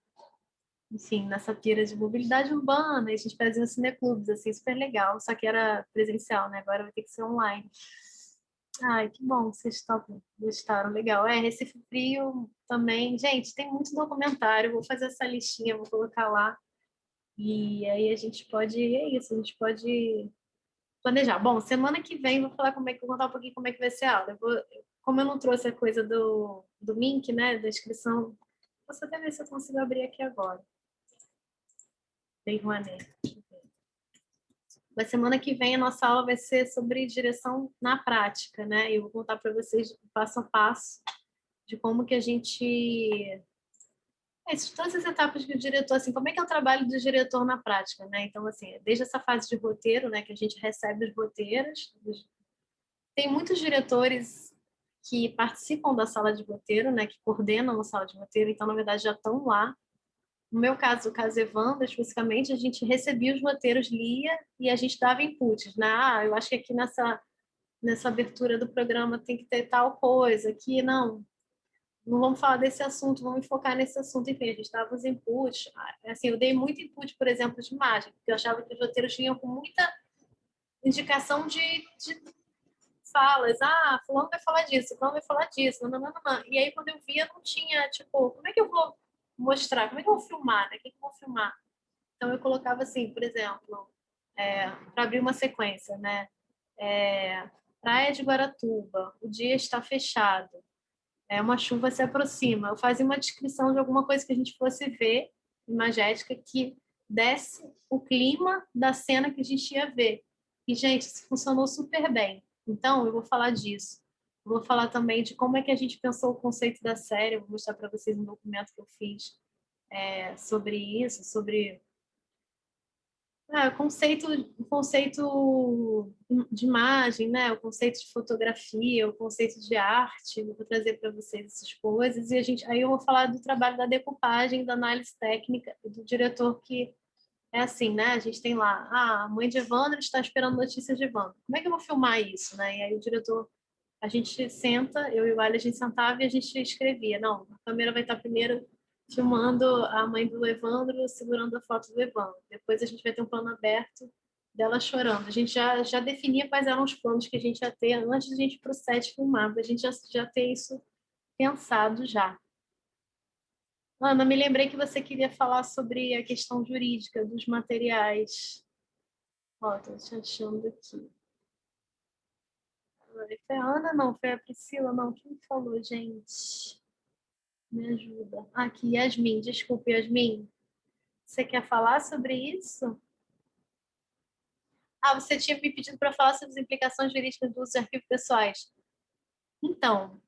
enfim, nessa pira de mobilidade urbana, e a gente fazia cineclubes, assim, super legal, só que era presencial, né? Agora vai ter que ser online. Ai, que bom que vocês gostaram, legal. Recife Frio também. Gente, tem muito documentário, vou fazer essa listinha, vou colocar lá. E aí a gente pode, é isso, a gente pode planejar. Bom, semana que vem vou falar vou contar um pouquinho como é que vai ser a aula. Como eu não trouxe a coisa do link, né, da inscrição, posso até ver se eu consigo abrir aqui agora. Tem Rouanet. Na semana que vem a nossa aula vai ser sobre direção na prática, né? Eu vou contar para vocês passo a passo de como que a gente todas as etapas que o diretor, assim, como é que é o trabalho do diretor na prática, né? Então, assim, desde essa fase de roteiro, né, que a gente recebe os roteiros, tem muitos diretores que participam da sala de roteiro, né, que coordenam a sala de roteiro, então, na verdade, já estão lá. No meu caso, o caso Evandro, especificamente, a gente recebia os roteiros, lia e a gente dava inputs, né? Ah, eu acho que aqui nessa abertura do programa tem que ter tal coisa, aqui não vamos falar desse assunto, vamos focar nesse assunto. Enfim, a gente dava os inputs. Assim, eu dei muito input, por exemplo, de imagem, porque eu achava que os roteiros tinham com muita indicação de falas. Ah, fulano vai falar disso, fulano vai falar disso. Não, não, não, não. E aí, quando eu via, não tinha, tipo, como é que eu vou mostrar? Como é que eu vou filmar? Né? O que eu vou filmar? Então, eu colocava assim, por exemplo, para abrir uma sequência, né? Praia de Guaratuba, o dia está fechado. Uma chuva se aproxima. Eu fazia uma descrição de alguma coisa que a gente fosse ver, imagética, que desse o clima da cena que a gente ia ver. E, gente, isso funcionou super bem. Então, eu vou falar disso. Eu vou falar também de como é que a gente pensou o conceito da série. Eu vou mostrar para vocês um documento que eu fiz sobre isso, sobre o conceito de imagem, né? O conceito de fotografia, o conceito de arte, eu vou trazer para vocês essas coisas. Aí eu vou falar do trabalho da decupagem, da análise técnica, do diretor que é assim, né? A gente tem lá, a mãe de Evandro está esperando notícias de Evandro. Como é que eu vou filmar isso, né? E aí o diretor, a gente senta, eu e o Ali, a gente sentava e a gente escrevia. Não, a câmera vai estar primeiro filmando a mãe do Evandro segurando a foto do Evandro. Depois a gente vai ter um plano aberto dela chorando. A gente já definia quais eram os planos que a gente ia ter antes de a gente ir para o set filmar. A gente já ter isso pensado já. Ana, me lembrei que você queria falar sobre a questão jurídica dos materiais. Ó, tô te achando aqui. Foi a Ana, não? Foi a Priscila, não? Quem falou, gente? Me ajuda. Aqui, Yasmin. Desculpe, Yasmin. Você quer falar sobre isso? Ah, você tinha me pedido para falar sobre as implicações jurídicas do uso de arquivos pessoais. Então,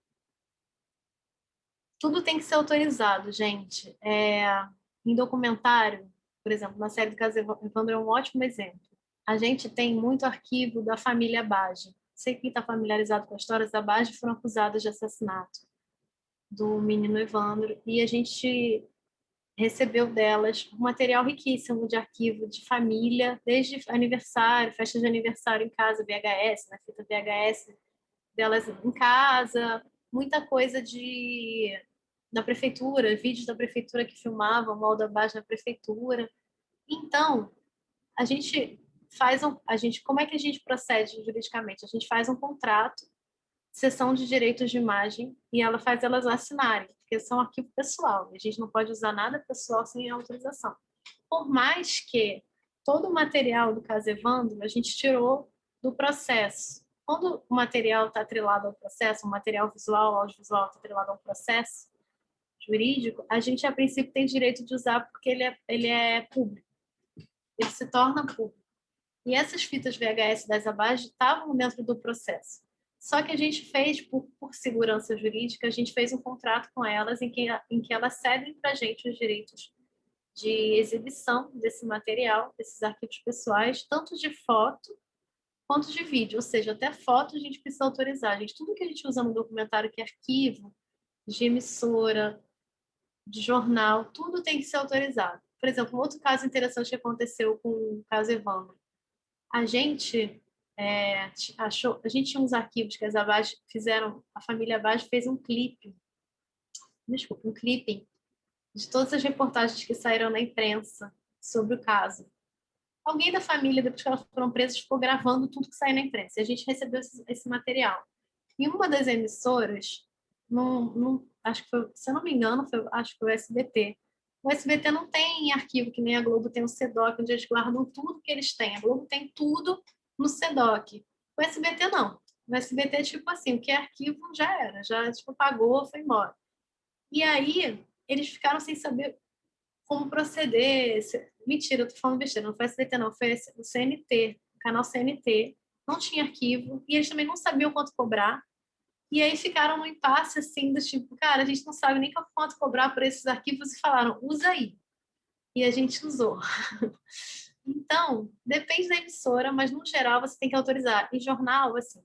tudo tem que ser autorizado, gente. Em documentário, por exemplo, na série do caso Evandro é um ótimo exemplo. A gente tem muito arquivo da família Bage. Sei quem está familiarizado com as histórias da Bage foram acusados de assassinato do menino Evandro e a gente recebeu delas um material riquíssimo de arquivo de família, desde aniversário, festa de aniversário em casa, VHS, na fita VHS delas em casa, muita coisa da prefeitura, vídeos da prefeitura que filmavam o mal da Bage na prefeitura. Então, a gente como é que a gente procede juridicamente? A gente faz um contrato, cessão de direitos de imagem, e ela faz elas assinarem, porque são arquivo pessoal. A gente não pode usar nada pessoal sem autorização. Por mais que todo o material do caso Evandro a gente tirou do processo. Quando o material está atrelado ao processo, o material visual, audiovisual está atrelado ao processo jurídico, a gente, a princípio, tem direito de usar porque ele é público. Ele se torna público. E essas fitas VHS das Abage estavam dentro do processo. Só que a gente fez, por segurança jurídica, a gente fez um contrato com elas em que elas cedem para a gente os direitos de exibição desse material, desses arquivos pessoais, tanto de foto quanto de vídeo. Ou seja, até foto a gente precisa autorizar. Gente, tudo que a gente usa no documentário, que é arquivo, de emissora, de jornal, tudo tem que ser autorizado. Por exemplo, um outro caso interessante que aconteceu com o caso Evandro. A gente a gente tinha uns arquivos que as Abage fizeram, a família Abage fez um clipe, desculpa, um clipping de todas as reportagens que saíram na imprensa sobre o caso. Alguém da família, depois que elas foram presas, ficou gravando tudo que saiu na imprensa. E a gente recebeu esse material. E uma das emissoras, acho que foi, se eu não me engano, acho que foi o SBT. O SBT não tem arquivo que nem a Globo tem o CEDOC, onde eles guardam tudo que eles têm. A Globo tem tudo no CEDOC. O SBT não. O SBT é tipo assim, o que é arquivo já era, já tipo, pagou, foi embora. E aí eles ficaram sem saber como proceder. Mentira, eu tô falando besteira, não foi SBT não, foi o CNT, o canal CNT. Não tinha arquivo e eles também não sabiam quanto cobrar. E aí ficaram no impasse, assim, do tipo, cara, a gente não sabe nem quanto cobrar por esses arquivos e falaram, usa aí. E a gente usou. Então, depende da emissora, mas no geral você tem que autorizar. E jornal, assim,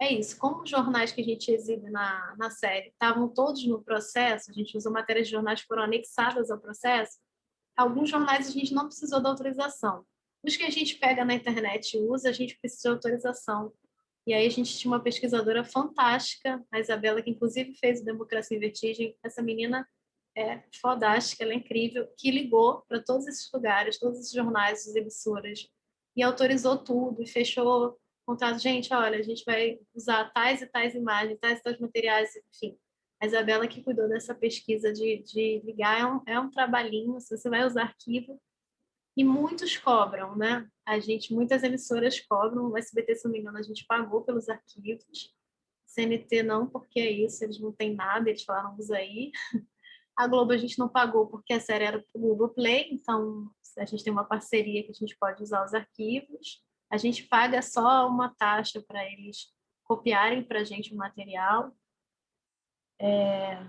é isso. Como os jornais que a gente exibe na série estavam todos no processo, a gente usou matérias de jornais que foram anexadas ao processo, alguns jornais a gente não precisou da autorização. Os que a gente pega na internet e usa, a gente precisa de autorização. E aí a gente tinha uma pesquisadora fantástica, a Isabela, que inclusive fez o Democracia em Vertigem. Essa menina é fodástica, ela é incrível, que ligou para todos esses lugares, todos esses jornais, as emissoras, e autorizou tudo, e fechou contrato. Gente, olha, a gente vai usar tais e tais imagens, tais e tais materiais, enfim. A Isabela que cuidou dessa pesquisa de ligar, é um trabalhinho, se você vai usar arquivo, e muitos cobram, né? Muitas emissoras cobram, o SBT, se não me engano, a gente pagou pelos arquivos, CNT não, porque é isso, eles não têm nada, eles falaram, usa aí. A Globo a gente não pagou porque a série era para o Globoplay, então a gente tem uma parceria que a gente pode usar os arquivos. A gente paga só uma taxa para eles copiarem para a gente o material.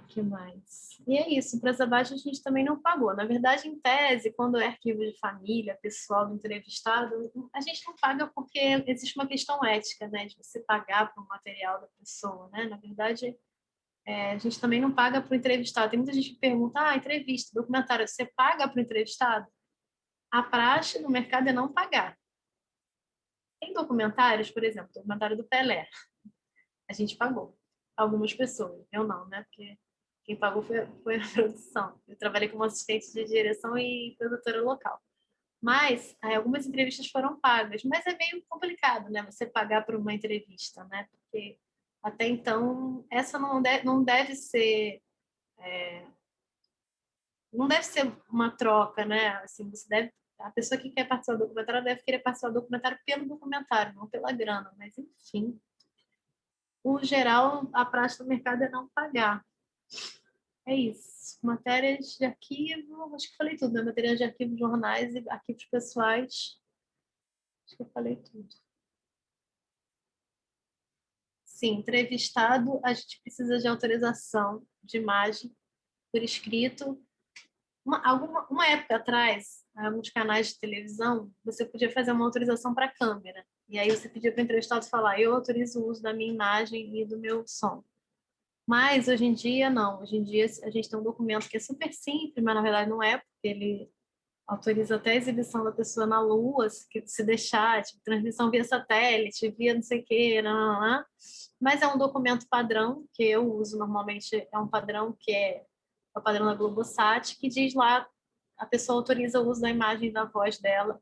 Que mais? E é isso, para as abaixo a gente também não pagou. Na verdade, em tese, quando é arquivo de família, pessoal do entrevistado, a gente não paga porque existe uma questão ética, né, de você pagar para o material da pessoa, né? Na verdade, a gente também não paga para o entrevistado. Tem muita gente que pergunta, entrevista, documentário, você paga para o entrevistado? A praxe no mercado é não pagar. Tem documentários, por exemplo, o documentário do Pelé. A gente pagou. Algumas pessoas, eu não, né? Porque quem pagou foi a produção. Eu trabalhei como assistente de direção e produtora local. Mas algumas entrevistas foram pagas, mas é meio complicado, né? Você pagar por uma entrevista, né? Porque até então essa não deve ser uma troca, né? Assim, a pessoa que quer participar do documentário deve querer participar do documentário pelo documentário, não pela grana. Mas enfim, o geral, a prática do mercado é não pagar. É isso. Matérias de arquivo, acho que falei tudo, né? Matérias de arquivo, jornais e arquivos pessoais. Acho que eu falei tudo. Sim, entrevistado, a gente precisa de autorização de imagem por escrito. Uma época atrás, alguns canais de televisão, você podia fazer uma autorização para a câmera. E aí você pedia para o entrevistado falar, eu autorizo o uso da minha imagem e do meu som. Mas hoje em dia, não. Hoje em dia, a gente tem um documento que é super simples, mas na verdade não é, porque ele autoriza até a exibição da pessoa na Lua, se deixar, tipo, transmissão via satélite, via não sei o quê, mas é um documento padrão que eu uso normalmente, é um padrão que é o padrão da Globosat, que diz lá, a pessoa autoriza o uso da imagem e da voz dela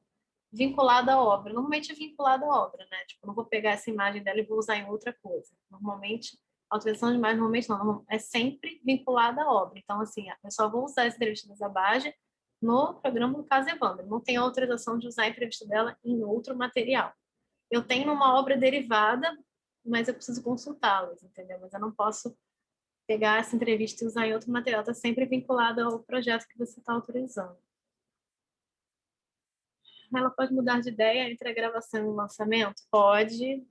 vinculado à obra. Normalmente é vinculado à obra, né? Tipo, não vou pegar essa imagem dela e vou usar em outra coisa. Normalmente, autorização de imagem, normalmente não, é sempre vinculada à obra. Então, assim, eu só vou usar essa entrevista da Zabage no programa do caso Evandro. Não tenho autorização de usar a entrevista dela em outro material. Eu tenho uma obra derivada, mas eu preciso consultá-las, entendeu? Mas eu não posso pegar essa entrevista e usar em outro material. Está sempre vinculada ao projeto que você está autorizando. Ela pode mudar de ideia entre a gravação e o lançamento? Pode.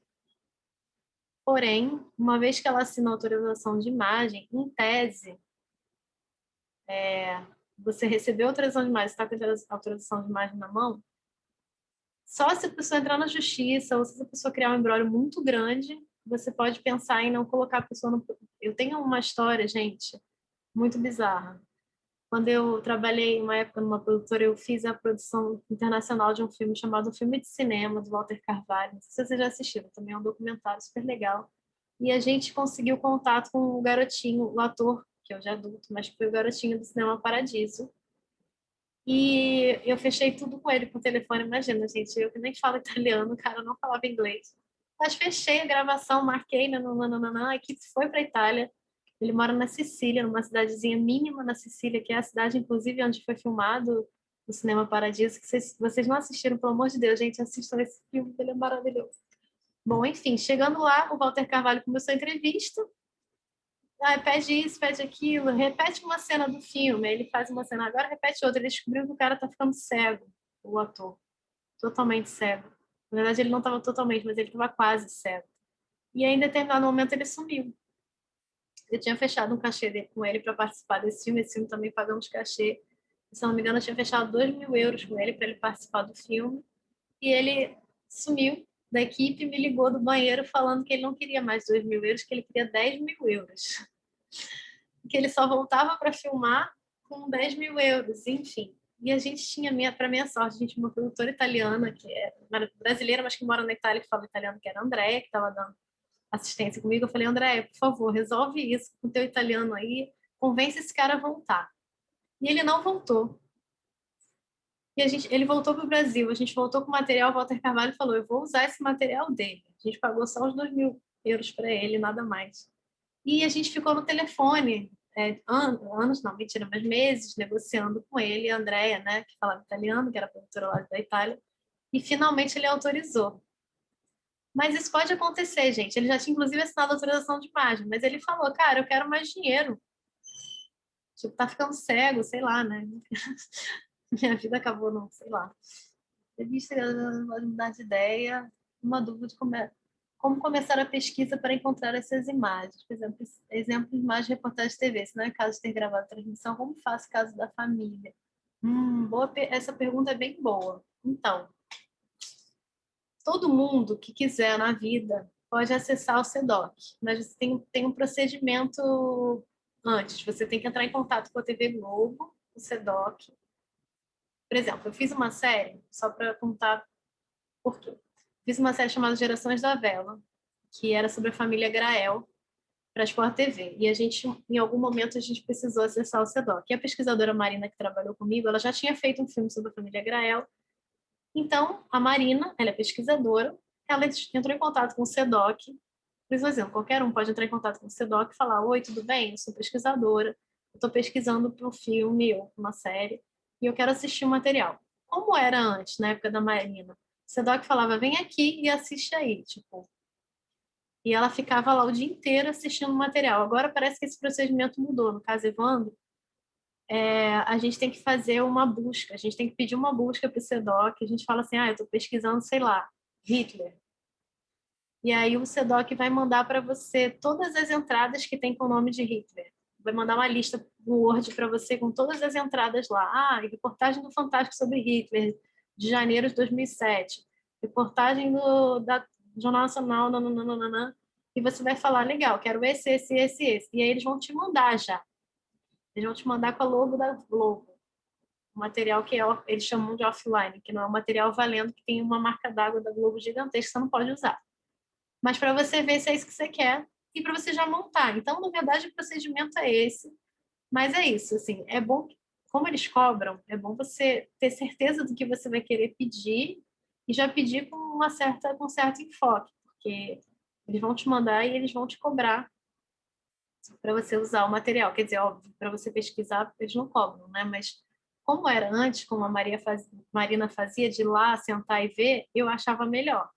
Porém, uma vez que ela assina a autorização de imagem, em tese, você recebeu a autorização de imagem, está com a autorização de imagem na mão, só se a pessoa entrar na justiça ou se a pessoa criar um imbróglio muito grande, você pode pensar em não colocar a pessoa no... Eu tenho uma história, gente, muito bizarra. Quando eu trabalhei uma época numa produtora, eu fiz a produção internacional de um filme chamado Filme de Cinema, do Walter Carvalho. Não sei se vocês já assistiram, também é um documentário super legal. E a gente conseguiu contato com o garotinho, o ator, que hoje é adulto, mas que foi o garotinho do Cinema Paradiso. E eu fechei tudo com ele por telefone. Imagina, gente, eu que nem falo italiano, o cara não falava inglês. Mas fechei a gravação, marquei, nananana, a equipe foi para a Itália. Ele mora na Sicília, numa cidadezinha mínima na Sicília, que é a cidade, inclusive, onde foi filmado o Cinema Paradiso, que vocês não assistiram, pelo amor de Deus, gente, assistam esse filme, ele é maravilhoso. Bom, enfim, chegando lá, o Walter Carvalho começou a entrevista. Ah, pede isso, pede aquilo, repete uma cena do filme, aí ele faz uma cena, agora repete outra. Ele descobriu que o cara tá ficando cego, o ator, totalmente cego. Na verdade, ele não estava totalmente, mas ele estava quase cego. E aí, em determinado momento, ele sumiu. Eu tinha fechado um cachê com ele para participar desse filme. Esse filme também pagamos cachê. Se não me engano, eu tinha fechado 2.000 euros com ele para ele participar do filme. E ele sumiu da equipe e me ligou do banheiro falando que ele não queria mais 2.000 euros, que ele queria 10.000 euros. Que ele só voltava para filmar com 10.000 euros, enfim. E a gente tinha, para minha sorte, a gente tinha uma produtora italiana, que é brasileira, mas que mora na Itália, que fala italiano, que era a Andrea, que estava dando assistência comigo. Eu falei, André, por favor, resolve isso com o teu italiano aí, convence esse cara a voltar. E ele não voltou. E ele voltou para o Brasil, a gente voltou com o material, o Walter Carvalho falou, eu vou usar esse material dele. A gente pagou só os 2.000 euros para ele, nada mais. E a gente ficou no telefone, anos, não, mentira, mas meses, negociando com ele, a Andrea, né, que falava italiano, que era produtora lá da Itália, e finalmente ele autorizou. Mas isso pode acontecer, gente. Ele já tinha, inclusive, assinado a autorização de imagem, mas ele falou, cara, eu quero mais dinheiro. Tipo, tá ficando cego, sei lá, né? Minha vida acabou, não, sei lá. Revista pode mudar de ideia. Uma dúvida de como começar a pesquisa para encontrar essas imagens. Por exemplo, imagem de reportagem de TV. Se não é caso de ter gravado a transmissão, como faço caso da família? Essa pergunta é bem boa. Então, todo mundo que quiser na vida pode acessar o SEDOC, mas você tem um procedimento antes. Você tem que entrar em contato com a TV Globo, o SEDOC. Por exemplo, eu fiz uma série, só para contar por quê. Fiz uma série chamada Gerações da Vela, que era sobre a família Grael, para a Sport TV. E a gente, em algum momento, a gente precisou acessar o SEDOC. E a pesquisadora Marina, que trabalhou comigo, ela já tinha feito um filme sobre a família Grael. Então, a Marina, ela é pesquisadora, ela entrou em contato com o SEDOC. Por exemplo, qualquer um pode entrar em contato com o SEDOC e falar, oi, tudo bem? Eu sou pesquisadora, eu estou pesquisando para um filme ou uma série e eu quero assistir o material. Como era antes, na época da Marina? O SEDOC falava, vem aqui e assiste aí, tipo. E ela ficava lá o dia inteiro assistindo o material. Agora parece que esse procedimento mudou. No caso, Evandro, a gente tem que fazer uma busca, a gente tem que pedir uma busca para o SEDOC, a gente fala assim, eu estou pesquisando, sei lá, Hitler. E aí o SEDOC vai mandar para você todas as entradas que tem com o nome de Hitler. Vai mandar uma lista no Word para você com todas as entradas lá. Reportagem do Fantástico sobre Hitler, de janeiro de 2007. Reportagem da Jornal Nacional, nananana. E você vai falar, legal, quero esse. E aí eles vão te mandar já. Eles vão te mandar com a logo da Globo. O material que eles chamam de offline, que não é um material valendo, que tem uma marca d'água da Globo gigantesca que você não pode usar. Mas para você ver se é isso que você quer e para você já montar. Então, na verdade, o procedimento é esse. Mas é isso, é bom, como eles cobram, é bom você ter certeza do que você vai querer pedir e já pedir com certo enfoque, porque eles vão te mandar e eles vão te cobrar para você usar o material. Quer dizer, óbvio, para você pesquisar, eles não cobram, né? Mas como era antes, como a Marina fazia, de ir lá, sentar e ver, eu achava melhor,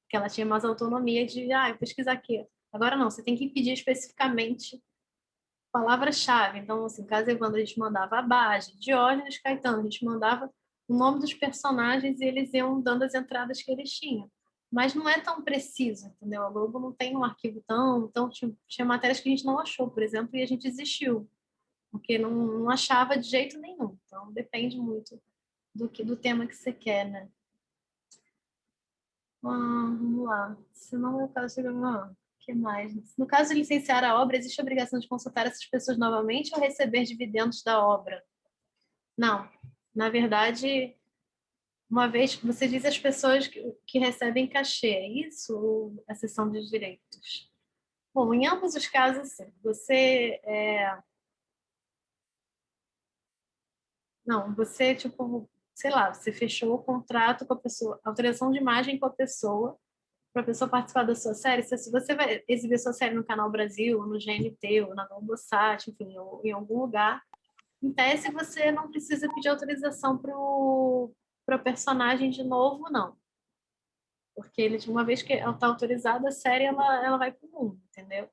porque ela tinha mais autonomia de, eu pesquisar aqui. Agora não, você tem que pedir especificamente palavra-chave. Então, assim, caso Evandro, a gente mandava Abade, Diógenes, Caetano, a gente mandava o nome dos personagens e eles iam dando as entradas que eles tinham. Mas não é tão preciso, entendeu? A Globo não tem um arquivo tão tinha matérias que a gente não achou, por exemplo, e a gente desistiu, porque não achava de jeito nenhum. Então, depende muito do tema que você quer, né? Vamos lá. Se não é o caso, o que mais? No caso de licenciar a obra, existe a obrigação de consultar essas pessoas novamente ou receber dividendos da obra? Não. Na verdade, uma vez você diz às pessoas que recebem cachê, é isso? Ou a cessão de direitos? Bom, em ambos os casos, sim. Você, tipo, sei lá, você fechou o contrato com a pessoa, autorização de imagem com a pessoa, para a pessoa participar da sua série. Se você vai exibir sua série no Canal Brasil, ou no GNT, ou na Globosat, enfim, ou em algum lugar, em tese você não precisa pedir autorização para o personagem de novo, não. Porque ele, uma vez que ela está autorizada, a série ela vai para o mundo, entendeu?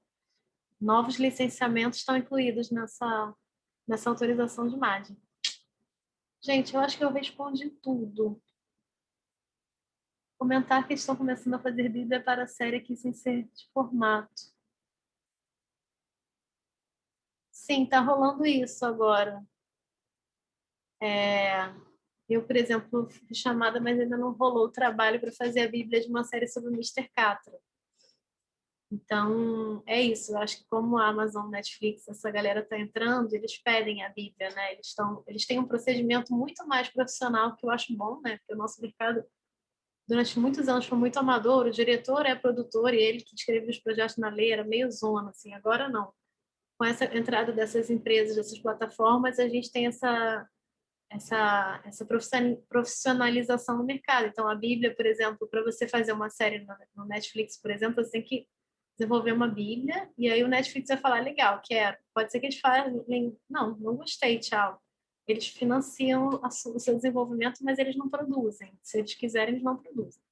Novos licenciamentos estão incluídos nessa autorização de imagem. Gente, eu acho que eu respondi tudo. Comentar que estão começando a fazer Bíblia para a série aqui sem ser de formato. Sim, tá rolando isso agora. Eu, por exemplo, fui chamada, mas ainda não rolou o trabalho para fazer a Bíblia de uma série sobre o Mister Catra. Então, é isso. Eu acho que como a Amazon, Netflix, essa galera está entrando, eles pedem a Bíblia, né? Eles têm um procedimento muito mais profissional, que eu acho bom, né? Porque o nosso mercado, durante muitos anos, foi muito amador. O diretor é produtor e ele que escreve os projetos na lei era meio zona, assim. Agora não. Com essa entrada dessas empresas, dessas plataformas, a gente tem essa profissionalização no mercado. Então, a Bíblia, por exemplo, para você fazer uma série no Netflix, por exemplo, você tem que desenvolver uma Bíblia, e aí o Netflix vai falar, legal, quero. Pode ser que eles falem, não gostei, tchau. Eles financiam o seu desenvolvimento, mas eles não produzem. Se eles quiserem, eles não produzem.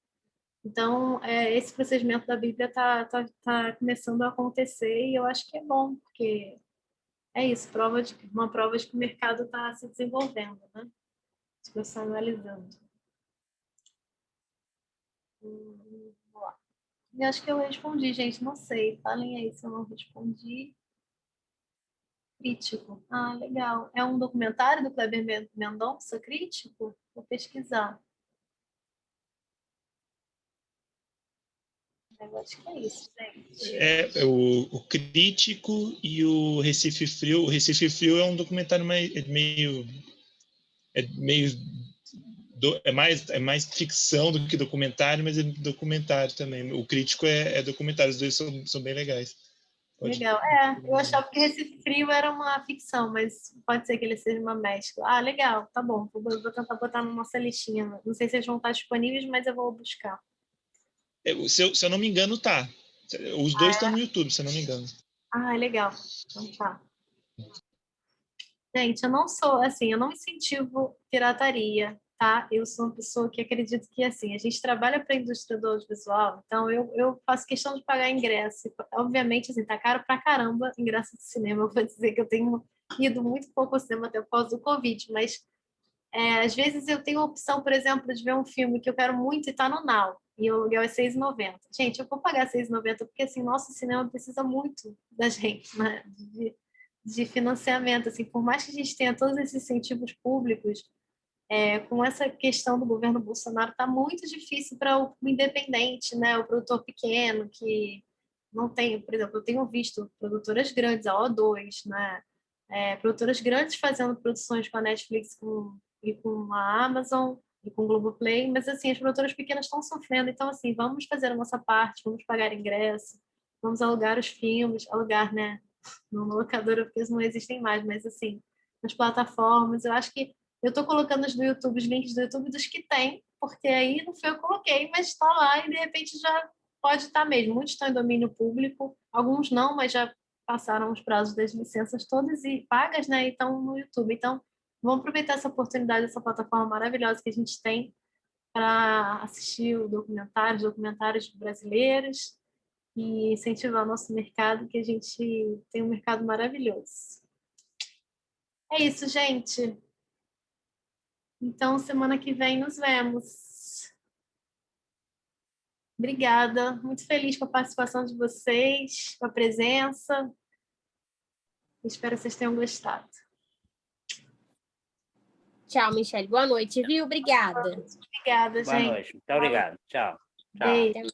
Então, esse procedimento da Bíblia tá começando a acontecer e eu acho que é bom, porque é isso, uma prova de que o mercado está se desenvolvendo, né? Se profissionalizando. Vamos lá. E acho que eu respondi, gente, não sei. Falem aí se eu não respondi. Crítico. Ah, legal. É um documentário do Kleber Mendonça, Crítico? Vou pesquisar. Eu acho que é isso, gente. O Crítico e o Recife Frio. O Recife Frio é um documentário meio é mais ficção do que documentário, mas é documentário também. O Crítico é documentário, os dois são bem legais. Legal. Eu achava que Recife Frio era uma ficção, mas pode ser que ele seja uma mescla. Ah, legal, tá bom. Vou tentar botar na nossa listinha. Não sei se eles vão estar disponíveis, mas eu vou buscar. Se eu não me engano, tá. Os dois estão no YouTube, se eu não me engano. Ah, legal. Então tá. Gente, eu não sou, assim, eu não incentivo pirataria, tá? Eu sou uma pessoa que acredito que, assim, a gente trabalha para a indústria do audiovisual, então eu faço questão de pagar ingresso. Obviamente, assim, tá caro pra caramba ingresso de cinema. Eu vou dizer que eu tenho ido muito pouco ao cinema até por causa do Covid, mas às vezes eu tenho a opção, por exemplo, de ver um filme que eu quero muito e tá no Now, e o aluguel é R$6,90. Gente, eu vou pagar R$6,90 porque, assim, nosso cinema precisa muito da gente, né? De financiamento, assim, por mais que a gente tenha todos esses incentivos públicos, com essa questão do governo Bolsonaro, está muito difícil para o independente, né? O produtor pequeno que não tem, por exemplo, eu tenho visto produtoras grandes, a O2, né? Produtoras grandes fazendo produções com a Netflix e com a Amazon e com o Globoplay, mas assim, as produtoras pequenas estão sofrendo, então assim, vamos fazer a nossa parte, vamos pagar ingresso, vamos alugar os filmes, alugar, né? Não na locadora, porque eles não existem mais, mas assim, nas plataformas, eu acho que Eu estou colocando os do YouTube, os links do YouTube dos que tem, porque aí não foi eu que coloquei, mas está lá e de repente já pode estar mesmo. Muitos estão em domínio público, alguns não, mas já passaram os prazos das licenças todas e pagas, né? E estão no YouTube. Então, vamos aproveitar essa oportunidade, essa plataforma maravilhosa que a gente tem para assistir os documentários brasileiros e incentivar o nosso mercado, que a gente tem um mercado maravilhoso. É isso, gente. Então, semana que vem nos vemos. Obrigada. Muito feliz com a participação de vocês, com a presença. Espero que vocês tenham gostado. Tchau, Michele. Boa noite, viu? Obrigada. Obrigada, Boa gente. noite. Muito obrigado. Tchau. Beijo.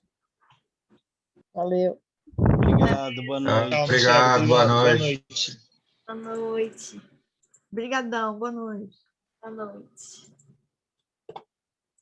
Valeu. Obrigado, boa noite. Tchau, Obrigado, Michele. boa Boa noite. noite. Boa noite. Obrigadão, boa noite. Boa noite.